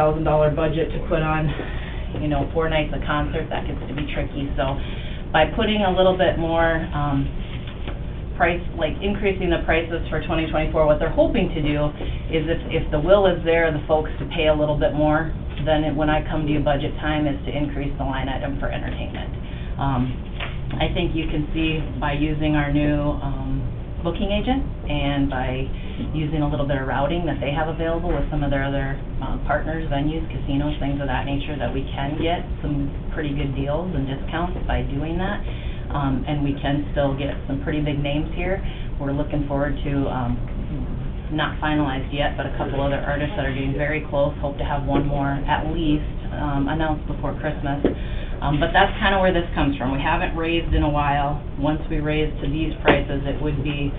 S12: budget to put on, 4 nights of concert, that gets to be tricky. So by putting a little bit more price, like increasing the prices for 2024, what they're hoping to do is if the will is there, the folks to pay a little bit more, then when I come to you budget time is to increase the line item for entertainment. I think you can see by using our new booking agent and by using a little bit of routing that they have available with some of their other partners, venues, casinos, things of that nature, that we can get some pretty good deals and discounts by doing that. And we can still get some pretty big names here. We're looking forward to, not finalized yet, but a couple other artists that are getting very close. Hope to have one more at least announced before Christmas. But that's kind of where this comes from. We haven't raised in a while. Once we raise to these prices, it would be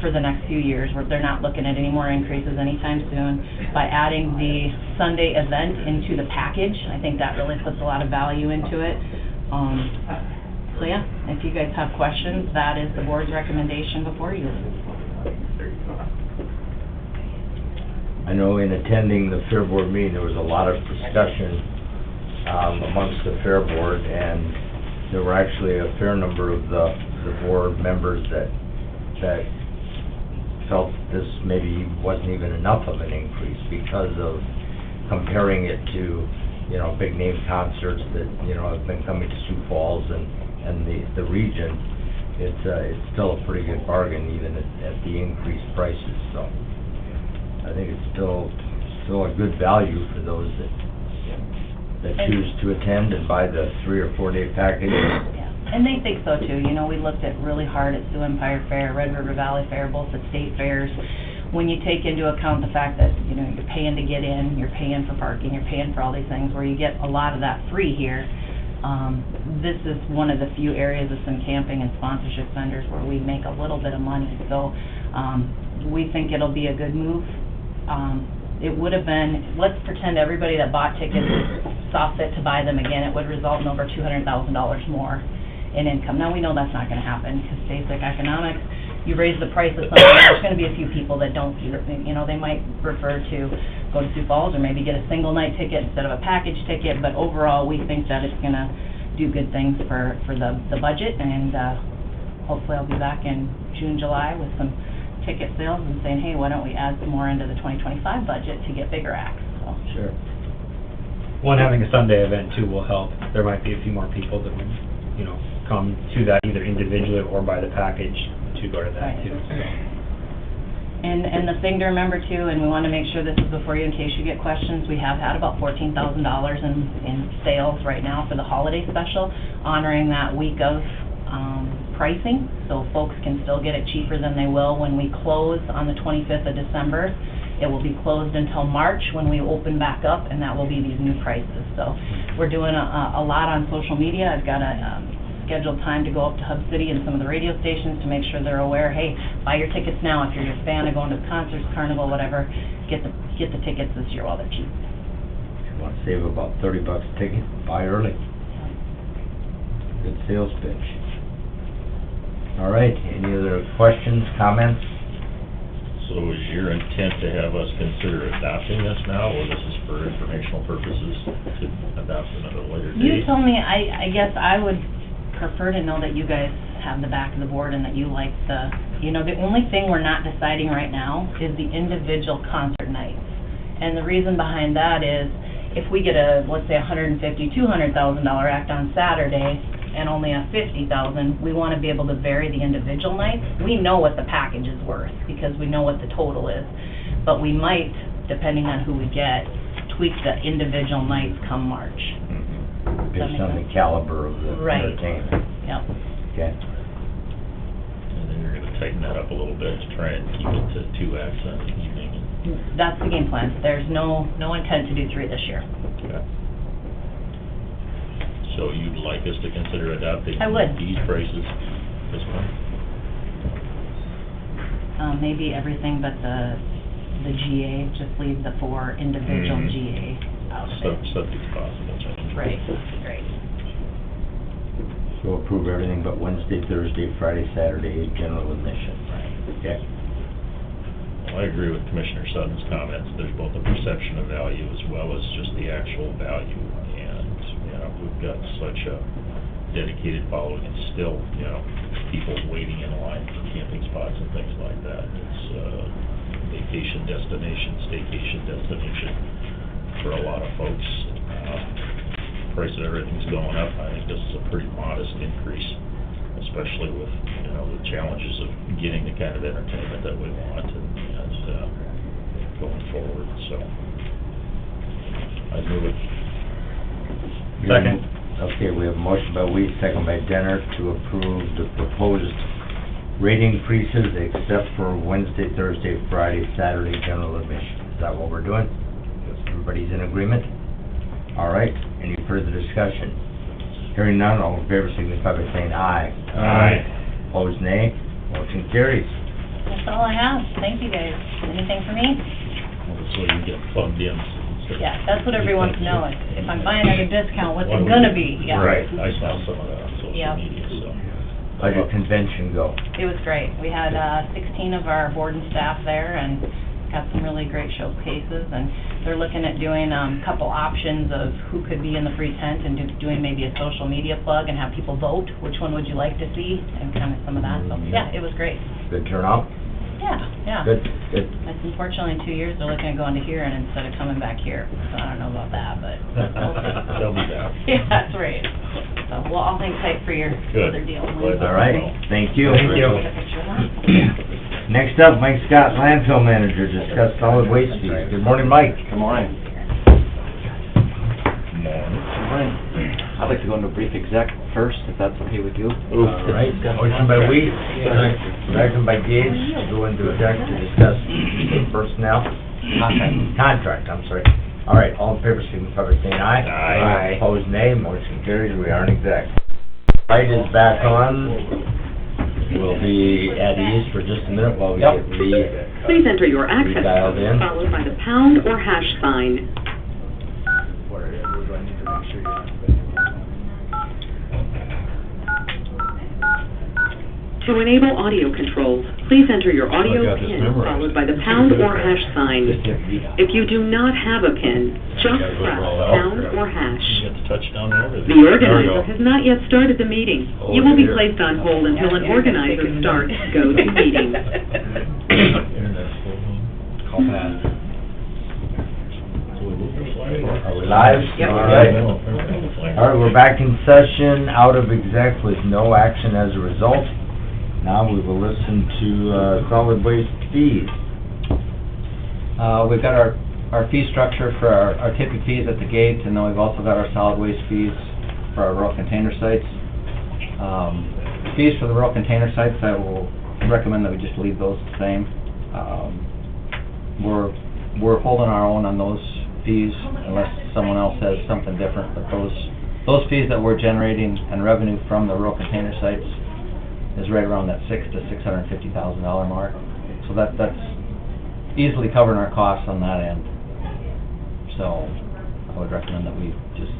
S12: for the next few years, where they're not looking at any more increases anytime soon. By adding the Sunday event into the package, I think that really puts a lot of value into it. So yeah, if you guys have questions, that is the board's recommendation before you.
S1: I know in attending the Fair Board meeting, there was a lot of discussion amongst the Fair Board, and there were actually a fair number of the board members that felt this maybe wasn't even enough of an increase because of comparing it to, big name concerts that, have been coming to Sioux Falls and the region. It's still a pretty good bargain even at the increased prices, so I think it's still a good value for those that choose to attend and buy the 3 or 4 day package.
S12: Yeah, and they think so too. We looked at really hard at Sioux Empire Fair, Red River Valley Fair, both the state fairs. When you take into account the fact that, you're paying to get in, you're paying for parking, you're paying for all these things, where you get a lot of that free here, this is one of the few areas of some camping and sponsorship vendors where we make a little bit of money. So we think it'll be a good move. It would have been, let's pretend everybody that bought tickets saw fit to buy them again, it would result in over $200,000 more in income. Now, we know that's not going to happen, because basic economics, you raise the price of something, there's going to be a few people that don't, they might prefer to go to Sioux Falls or maybe get a single night ticket instead of a package ticket, but overall, we think that it's going to do good things for the budget, and hopefully I'll be back in June, July with some ticket sales and saying, hey, why don't we add some more into the 2025 budget to get bigger acts? So
S1: Sure.
S10: One, having a Sunday event too will help. There might be a few more people that would, you know, come to that either individually or by the package to go to that too, so.
S12: And the thing to remember too, and we want to make sure this is before you in case you get questions, we have had about $14,000 in sales right now for the holiday special, honoring that week of pricing, so folks can still get it cheaper than they will when we close on the 25th of December. It will be closed until March when we open back up, and that will be these new prices. So we're doing a lot on social media. I've got a scheduled time to go up to Hub City and some of the radio stations to make sure they're aware, hey, buy your tickets now if you're a fan of going to concerts, carnival, whatever, get the tickets this year while they're cheap.
S1: If you want to save about $30 a ticket, buy early. Good sales pitch. All right, any other questions, comments?
S5: So is your intent to have us consider adopting this now, or this is for informational purposes to adopt it at a later date?
S12: You told me, I guess I would prefer to know that you guys have the back of the board and that you like the, you know, the only thing we're not deciding right now is the individual concert nights. And the reason behind that is, if we get a, let's say, $150,000, $200,000 act on Saturday and only a $50,000, we want to be able to vary the individual nights. We know what the package is worth because we know what the total is, but we might, depending on who we get, tweak the individual nights come March.
S1: Based on the caliber of the
S12: Right.
S1: entertainment.
S12: Yep.
S1: Okay.
S5: And then you're gonna tighten that up a little bit to try and keep it to 2 acts on the evening.
S12: That's the game plan. There's no intent to do 3 this year.
S5: Okay. So you'd like us to consider adopting
S12: I would.
S5: these prices this month?
S12: Maybe everything but the GA, just leave the 4 individual GA out of it.
S5: Subject to possible change.
S12: Right.
S1: So approve everything but Wednesday, Thursday, Friday, Saturday, general admission. Okay.
S5: Well, I agree with Commissioner Sutton's comments. There's both a perception of value as well as just the actual value. And, you know, we've got such a dedicated following and still, you know, people waiting in line for camping spots and things like that. It's vacation destination, staycation destination for a lot of folks. Price of everything's going up. I think this is a pretty modest increase, especially with, you know, the challenges of getting the kind of entertainment that we want and going forward, so. I move it.
S10: Second.
S1: Okay, we have a motion by Weed, second by Denner to approve the proposed rate increases except for Wednesday, Thursday, Friday, Saturday general admission. Is that what we're doing? Everybody's in agreement? All right, any further discussion? Hearing none, all in favor signify by saying aye.
S5: Aye.
S1: Opposed, nay. Motion carries.
S12: That's all I have. Thank you guys. Anything for me?
S5: So you get plugged in.
S12: Yeah, that's what everyone wants to know. If I'm buying at a discount, what's it gonna be? Yeah.
S1: Right.
S5: I saw some of that on social
S12: Yep.
S5: media, so.
S1: How'd your convention go?
S12: It was great. We had 16 of our board and staff there and got some really great showcases, and they're looking at doing a couple options of who could be in the free tent and doing maybe a social media plug and have people vote, which one would you like to see, and kind of some of that. So, yeah, it was great.
S1: Good turnout?
S12: Yeah.
S1: Good.
S12: It's unfortunately in 2 years, they're looking at going to here and instead of coming back here, so I don't know about that, but.
S5: They'll be back.
S12: Yeah, that's right. So, well, I'll hang tight for your
S5: Good.
S12: other deal.
S1: All right, thank you.
S10: Thank you.
S12: Get a picture of that?
S1: Next up, Mike Scott, landfill manager, discuss solid waste fees. Good morning, Mike.
S13: Good morning. I'd like to go into a brief exec first, if that's okay with you.
S1: All right, motion by Weed, second by Gage, to go into exec to discuss personnel. Contract, I'm sorry. All right, all in favor, signify by saying aye.
S5: Aye.
S1: Opposed, nay. Motion carries, we are in exec. Light is back on. We'll be at ease for just a minute while we get
S14: Please enter your access
S1: Redialed in.
S14: code, followed by the pound or hash sign. To enable audio controls, please enter your audio
S11: got this
S14: PIN,
S11: memorized.
S14: followed by the pound or hash sign. If you do not have a PIN, just press pound or hash.
S5: You got the touchdown and everything.
S14: The organizer has not yet started the meeting. You will be placed on hold until an organizer starts go to meeting.
S5: Internet's full. Call Pat. So we moved
S1: We live?
S6: Yep.
S1: All right. All right, we're back in session, out of exec with no action as a result. Now we will listen to solid waste fees.
S13: We've got our fee structure for our tipping fees at the gate, and then we've also got our solid waste fees for our rural container sites. Fees for the rural container sites, I will recommend that we just leave those the same. We're holding our own on those fees unless someone else has something different, but those fees that we're generating and revenue from the rural container sites is right around that $600,000 to $650,000 mark. So that's easily covering our costs on that end. So I would recommend that we just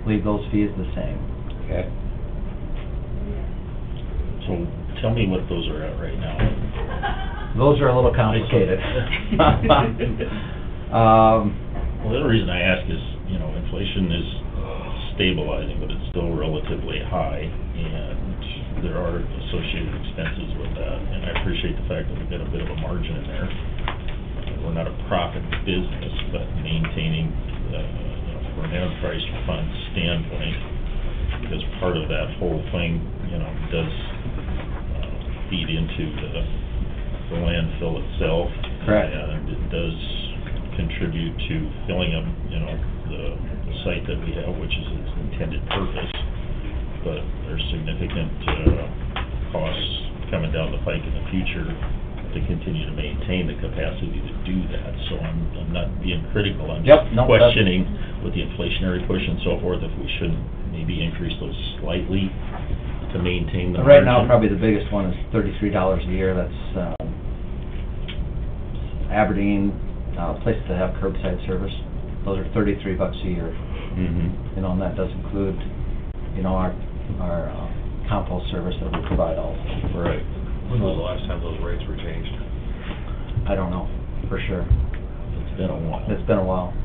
S13: leave those fees the same.
S1: Okay.
S5: So tell me what those are at right now.
S13: Those are a little complicated.
S5: Well, the other reason I ask is, inflation is stabilizing, but it's still relatively high, and there are associated expenses with that, and I appreciate the fact that we've got a bit of a margin in there. We're not a profit business, but maintaining, from an enterprise fund standpoint, because part of that whole thing, does feed into the landfill itself.
S13: Correct.
S5: And it does contribute to filling up, the site that we have, which is its intended purpose. But there's significant costs coming down the pike in the future to continue to maintain the capacity to do that. So I'm not being critical, I'm just questioning with the inflationary push and so forth, if we should maybe increase those slightly to maintain the
S13: Right now,
S5: margin.
S13: probably the biggest one is $33 a year. That's Aberdeen, places that have curbside service. Those are $33 a year.
S5: Mm-hmm.
S13: And that does include, our compost service that we provide also.
S5: Right.
S9: When was the last time those rates were changed?
S13: I don't know, for sure.
S5: It's been a while.
S13: It's been a while.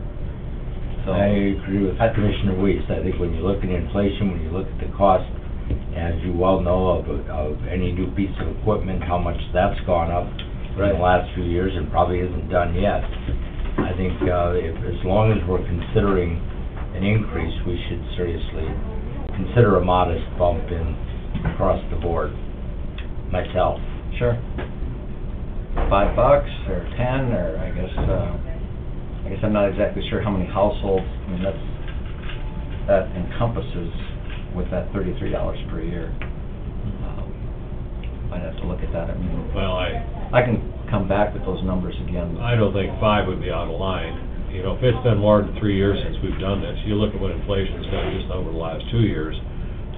S13: So
S1: I agree with Commissioner Weiss. I think when you look at inflation, when you look at the cost, as you well know, of any new piece of equipment, how much that's gone up in the last few years and probably isn't done yet. I think as long as we're considering an increase, we should seriously consider a modest bump in across the board. Myself.
S13: Sure. $5 or 10, or I guess I'm not exactly sure how many households. I mean, that encompasses with that $33 per year. I'd have to look at that. I mean,
S9: Well,
S13: I can come back with those numbers again.
S9: I don't think 5 would be out of line. If it's been more than 3 years since we've done this, you look at what inflation's done just over the last 2 years,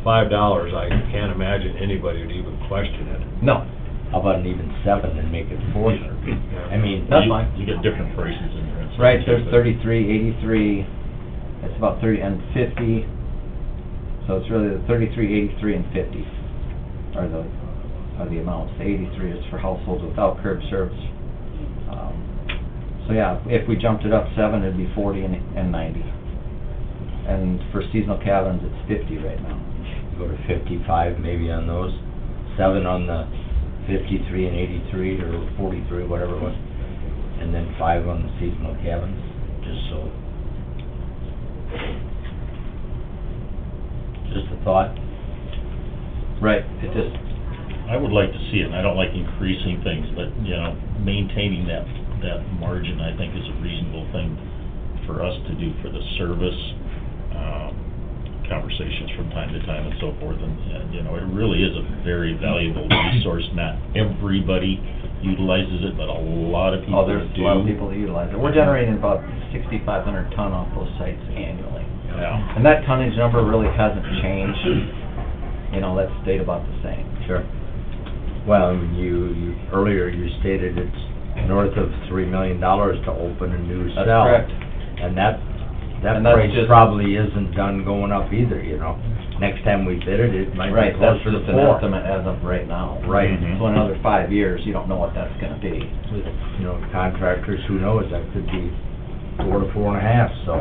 S9: $5, I can't imagine anybody would even question it.
S13: No.
S1: How about an even 7 and make it 40? I mean,
S13: That's fine.
S5: You get different prices in there.
S13: Right, there's 33, 83, it's about 30, and 50. So it's really the 33, 83, and 50 are the amounts. The 83 is for households without curb service. So yeah, if we jumped it up 7, it'd be 40 and 90. And for seasonal cabins, it's 50 right now.
S1: go to 55 maybe on those, 7 on the 53 and 83, or 43, whatever it was, and then 5 on the seasonal cabins, just so. Just a thought.
S13: Right, it just,
S5: I would like to see it, and I don't like increasing things, but, maintaining that margin, I think, is a reasonable thing for us to do for the service, conversations from time to time and so forth, and it really is a very valuable resource. Not everybody utilizes it, but a lot of people do.
S13: there's a lot of people that utilize it. We're generating about 6,500 ton off those sites annually.
S5: Yeah.
S13: And that tonnage number really hasn't changed. That's stayed about the same.
S1: Sure. Well, you earlier you stated it's north of $3 million to open a new cell.
S13: That's correct.
S1: And that
S13: that's
S1: price
S13: just-
S1: probably isn't done going up either, Next time we bid it, it might be
S13: Right, that's
S1: closer to
S13: just an
S1: 4.
S13: estimate as of right now.
S1: Right.
S5: Mhm.
S13: So in another 5 years, you don't know what that's gonna be.
S1: With, contractors, who knows, that could be 4 to 4.5, so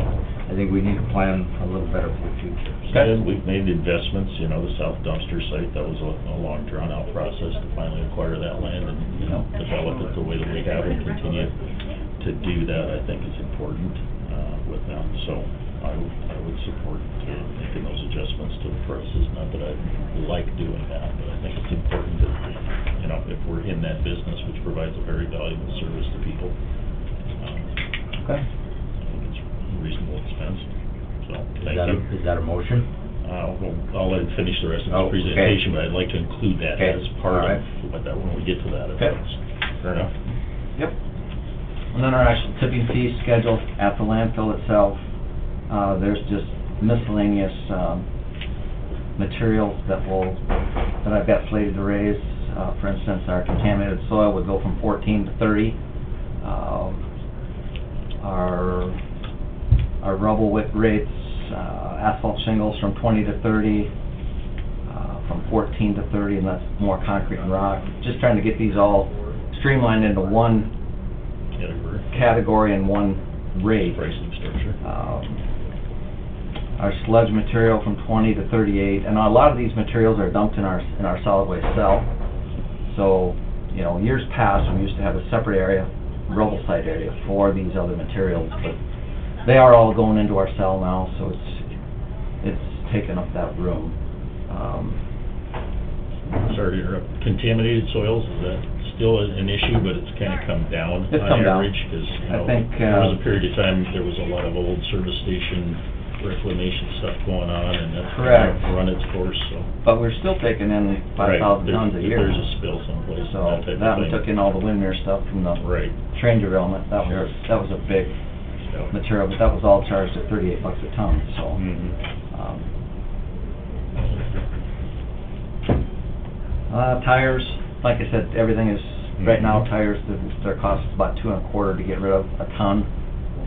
S1: I think we need to plan a little better for the future.
S5: And we've made investments, the South Dumpster site, that was a long drawn-out process to finally acquire that land and, develop it the way that we have and continue to do that, I think is important. with them, so I would support making those adjustments to the prices. Not that I like doing that, but I think it's important that, you know, if we're in that business, which provides a very valuable service to people,
S13: Okay.
S5: I think it's a reasonable expense, so, thank
S1: Is
S5: you.
S1: that a motion?
S5: I'll let him finish the rest of
S1: Oh,
S5: his
S1: okay.
S5: presentation, but I'd like to include that
S1: Okay,
S5: as part
S1: all right.
S5: of what that, when we get to that, if
S1: Okay.
S5: that's fair enough.
S13: Yep. And then our actual tipping fee schedule at the landfill itself, there's just miscellaneous, materials that I've got slated to raise. For instance, our contaminated soil would go from 14 to 30. Our rubble rates, asphalt shingles from 20 to 30, from 14 to 30, and that's more concrete and rock. Just trying to get these all streamlined into one category and one rate.
S5: Pricing structure.
S13: Our sludge material from 20 to 38, and a lot of these materials are dumped in our solid waste cell. So, you know, years past, we used to have a separate area, rubble site area, for these other materials, but they are all going into our cell now, so it's taken up that room.
S5: Sorry to interrupt. Contaminated soils, is that still an issue, but it's kind of come down
S13: It's
S5: on
S13: come down.
S5: average? Because, you
S13: I
S5: know,
S13: think,
S5: there was a period of time, there was a lot of old service station reclamation stuff going on, and that's
S13: Correct.
S5: kind of run its course, so.
S13: But we're still taking in 5,000
S5: Right.
S13: tons a
S5: If
S13: year.
S5: there's a spill someplace,
S13: So
S5: that type
S13: that
S5: of
S13: one
S5: thing.
S13: took in all the Windmere stuff from the
S5: Right.
S13: train derailment. That was a big material, but that was all charged at $38 a ton, so.
S5: Mhm.
S13: Tires, like I said, everything is, right now, tires, their cost is about $2.25 to get rid of a ton.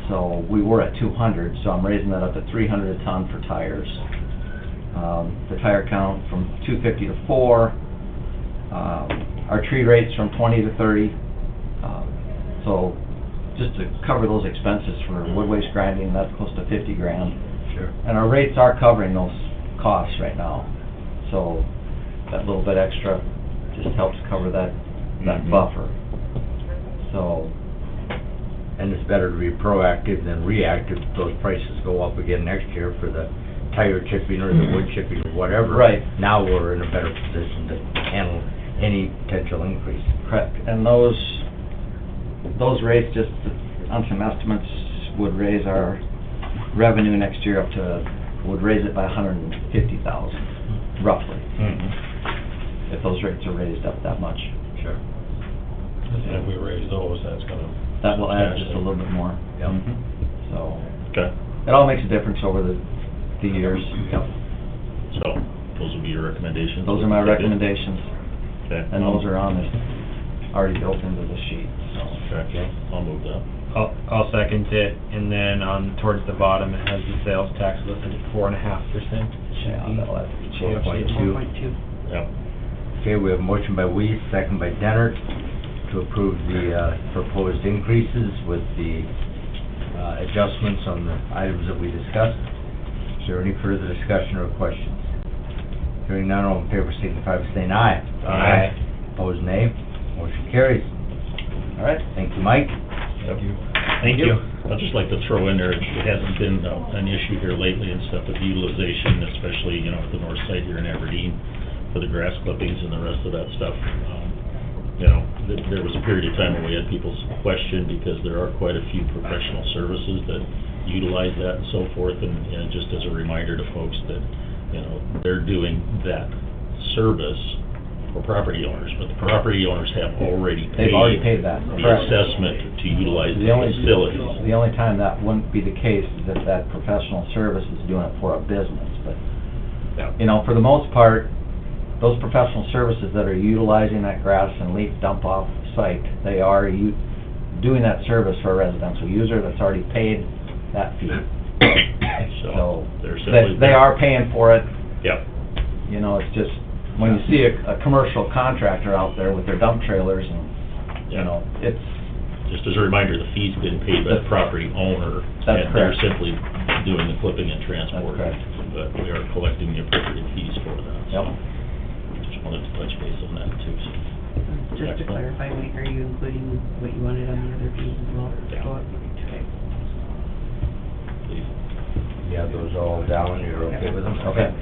S13: So we were at 200, so I'm raising that up to 300 a ton for tires. The tire count from 250 to 4. Our tree rates from 20 to 30. So just to cover those expenses for wood waste grinding, that's close to 50 grand.
S1: Sure.
S13: And our rates are covering those costs right now. So that little bit extra just helps cover that
S1: Mhm.
S13: buffer. So,
S1: And it's better to be proactive than reactive if those prices go up again next year for the tire chipping or the wood chipping or whatever.
S13: Right.
S1: Now we're in a better position to handle any potential increase.
S13: correct. And those rates, just on some estimates, would raise our revenue next year up to, would raise it by 150,000, roughly, if those rates are raised up that much.
S1: Sure.
S11: And if we raise those, that's gonna...
S13: That will add just a little bit more.
S1: Yep.
S13: So,
S5: Okay,
S13: it all makes a difference over the years.
S1: Yep.
S5: so, those would be your recommendations?
S13: Those are my recommendations,
S5: Okay.
S13: and those are on this, already built into the sheet, so.
S5: Okay, I'll move that.
S10: I'll second it, and then towards the bottom, it has the sales tax listed at 4.5%.
S13: Yeah, that'll have to be changed.
S1: 4.2.
S5: Yep.
S1: Okay, we have a motion by Weiss, second by Dennert, to approve the proposed increases with the adjustments on the items that we discussed. Is there any further discussion or questions? Hearing none, all in favor signify by saying aye.
S5: Aye.
S1: Opposed, nay. Motion carries.
S13: All right.
S1: Thank you, Mike.
S5: Thank you.
S10: Thank you.
S5: I'd just like to throw in there, it hasn't been an issue here lately and stuff with utilization, especially, you know, at the north side here in Aberdeen, for the grass clippings and the rest of that stuff. You know, there was a period of time when we had people question because there are quite a few professional services that utilize that and so forth, and just as a reminder to folks that, you know, they're doing that service for property owners, but the property owners have already paid.
S13: They've already paid that.
S5: The
S13: Correct.
S5: assessment to utilize
S13: The
S5: the
S13: only,
S5: facilities.
S13: the only time that wouldn't be the case is if that professional service is doing it for a business, but,
S5: Yeah.
S13: you know, for the most part, those professional services that are utilizing that grass and leaf dump-off site, they are doing that service for a residential user that's already paid that fee. So,
S5: they're simply.
S13: they are paying for it.
S5: Yep.
S13: You know, it's just, when you see a commercial contractor out there with their dump trailers and, you know, it's,
S5: Just as a reminder, the fee's been paid by the property owner.
S13: That's
S5: And they're
S13: correct.
S5: simply doing the clipping and transport.
S13: That's correct.
S5: But we are collecting the appropriate fees for that. So just wanted to touch base on that too. So,
S6: Just to
S5: excellent.
S6: clarify, Mike, are you including what you wanted on the other fees as well?
S5: Yeah.
S6: Okay.
S1: so Dallin, you're okay with them?
S13: Okay.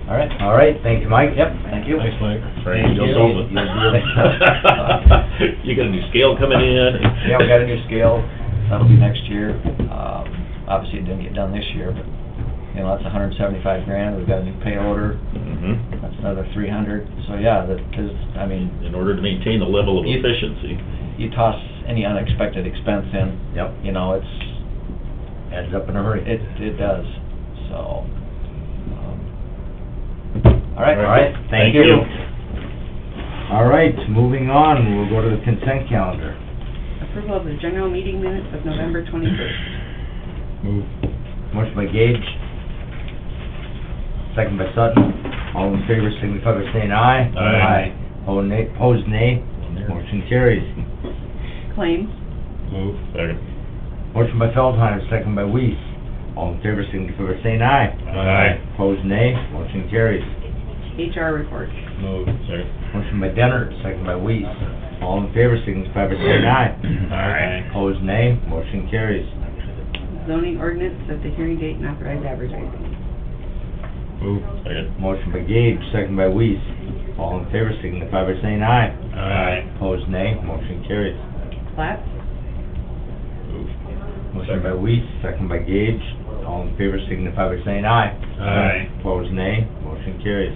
S13: All right.
S1: All right, thank you, Mike.
S13: Yep, thank you.
S11: Thanks, Mike.
S5: Sorry,
S1: Thank
S5: you
S1: you.
S5: sold it. You got a new scale coming in?
S13: Yeah, we got a new scale, that'll be next year. Obviously, it didn't get done this year, but, you know, that's $175,000. We've got a new pay order,
S5: Mhm.
S13: that's another $300. So, yeah, because, I mean,
S5: In order to maintain the level of
S13: You-
S5: efficiency.
S13: you toss any unexpected expense in,
S1: Yep,
S13: you know, it's,
S1: adds up in a hurry.
S13: it does, so. All right.
S1: All right, thank you. All right, moving on, we'll go to the consent calendar.
S6: Approval of the general meeting minutes of November 21st.
S11: Move.
S1: Motion by Gage, second by Sutton. All in favor signify by saying aye.
S5: Aye.
S1: Opposed, nay. Motion carries.
S6: Claims.
S11: Move.
S5: Second.
S1: Motion by Feldheim, second by Weiss. All in favor signify by saying aye.
S5: Aye.
S1: Opposed, nay. Motion carries.
S6: HR reports.
S11: Move.
S5: Second.
S1: Motion by Denner, second by Weiss. All in favor signify by saying aye.
S5: Aye.
S1: Opposed, nay. Motion carries.
S6: Zoning ordinance, set the hearing date and authorize advertising.
S11: Move.
S5: Second.
S1: Motion by Gage, second by Weiss. All in favor signify by saying aye.
S5: Aye.
S1: Opposed, nay. Motion carries.
S6: Plats.
S5: Move.
S1: Motion by Weiss, second by Gage. All in favor signify by saying aye.
S5: Aye.
S1: Opposed, nay. Motion carries.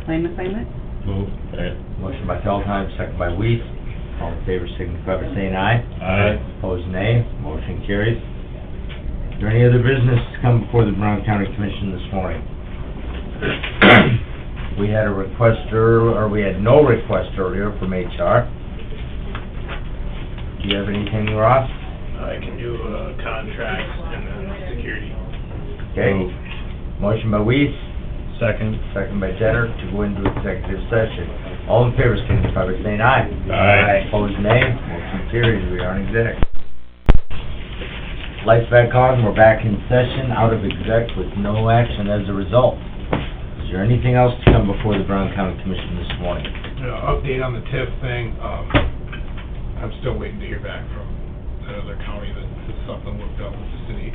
S6: Claim assignment.
S11: Move.
S5: Second.
S1: Motion by Feldheim, second by Weiss. All in favor signify by saying aye.
S5: Aye.
S1: Opposed, nay. Motion carries. Is there any other business to come before the Brown County Commission this morning? We had a we had no request earlier from HR. Do you have anything, Ross?
S4: I can do, contracts and then security.
S1: Okay. Motion by Weiss,
S10: Second.
S1: second by Jenner, to go into executive session. All in favor, signify by saying aye.
S5: Aye.
S1: Opposed, nay. Motion carries. We are in exec. Lights back on. We're back in session, out of exec with no action as a result. Is there anything else to come before the Brown County Commission this morning?
S15: Update on the TIF thing, I'm still waiting to hear back from that other county that has something worked out with the city.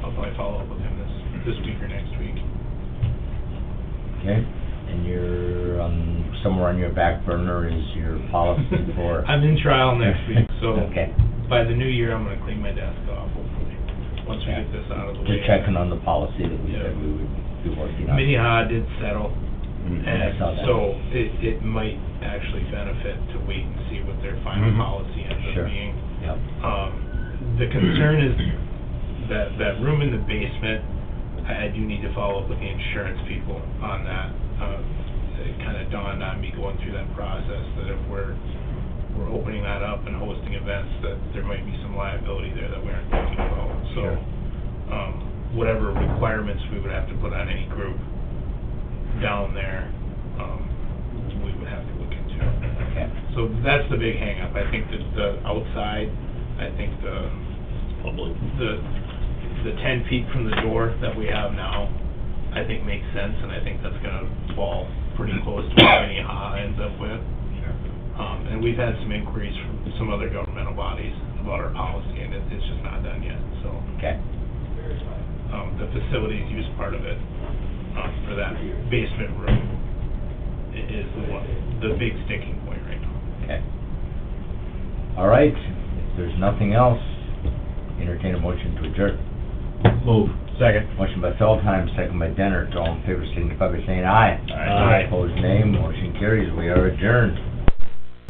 S15: I'll probably follow up with him this week or next week.
S1: Okay, and you're somewhere on your back burner is your policy for...
S15: I'm in trial next week, so
S1: Okay,
S15: by the new year, I'm gonna clean my desk off, hopefully, once we get this out of the way.
S1: just checking on the policy that we said we would be working on.
S15: Minnehaha did settle,
S1: Mm, I
S15: and
S1: saw that.
S15: so it might actually benefit to wait and see what their final
S1: Mhm.
S15: policy ends
S1: Sure.
S15: up being.
S1: Yep.
S15: The concern is that room in the basement, I do need to follow up with the insurance people on that. It kinda dawned on me going through that process, that if we're opening that up and hosting events, that there might be some liability there that we aren't thinking about. So,
S1: Sure.
S15: whatever requirements we would have to put on any group down there, we would have to look into.
S1: Okay.
S15: So that's the big hang-up. I think that the outside, I think the
S5: Public.
S15: 10 feet from the door that we have now, I think makes sense, and I think that's gonna fall pretty close to what Minnehaha ends up with. And we've had some inquiries from some other governmental bodies about our policy, and it's just not done yet, so.
S1: Okay.
S15: The facilities use part of it, for that basement room is the big sticking point right now.
S1: Okay. All right, if there's nothing else, entertain a motion to adjourn.
S5: Move.
S10: Second.
S1: Motion by Feldheim, second by Denner. All in favor, signify by saying aye.
S5: Aye.
S1: Opposed, nay. Motion carries. We are adjourned.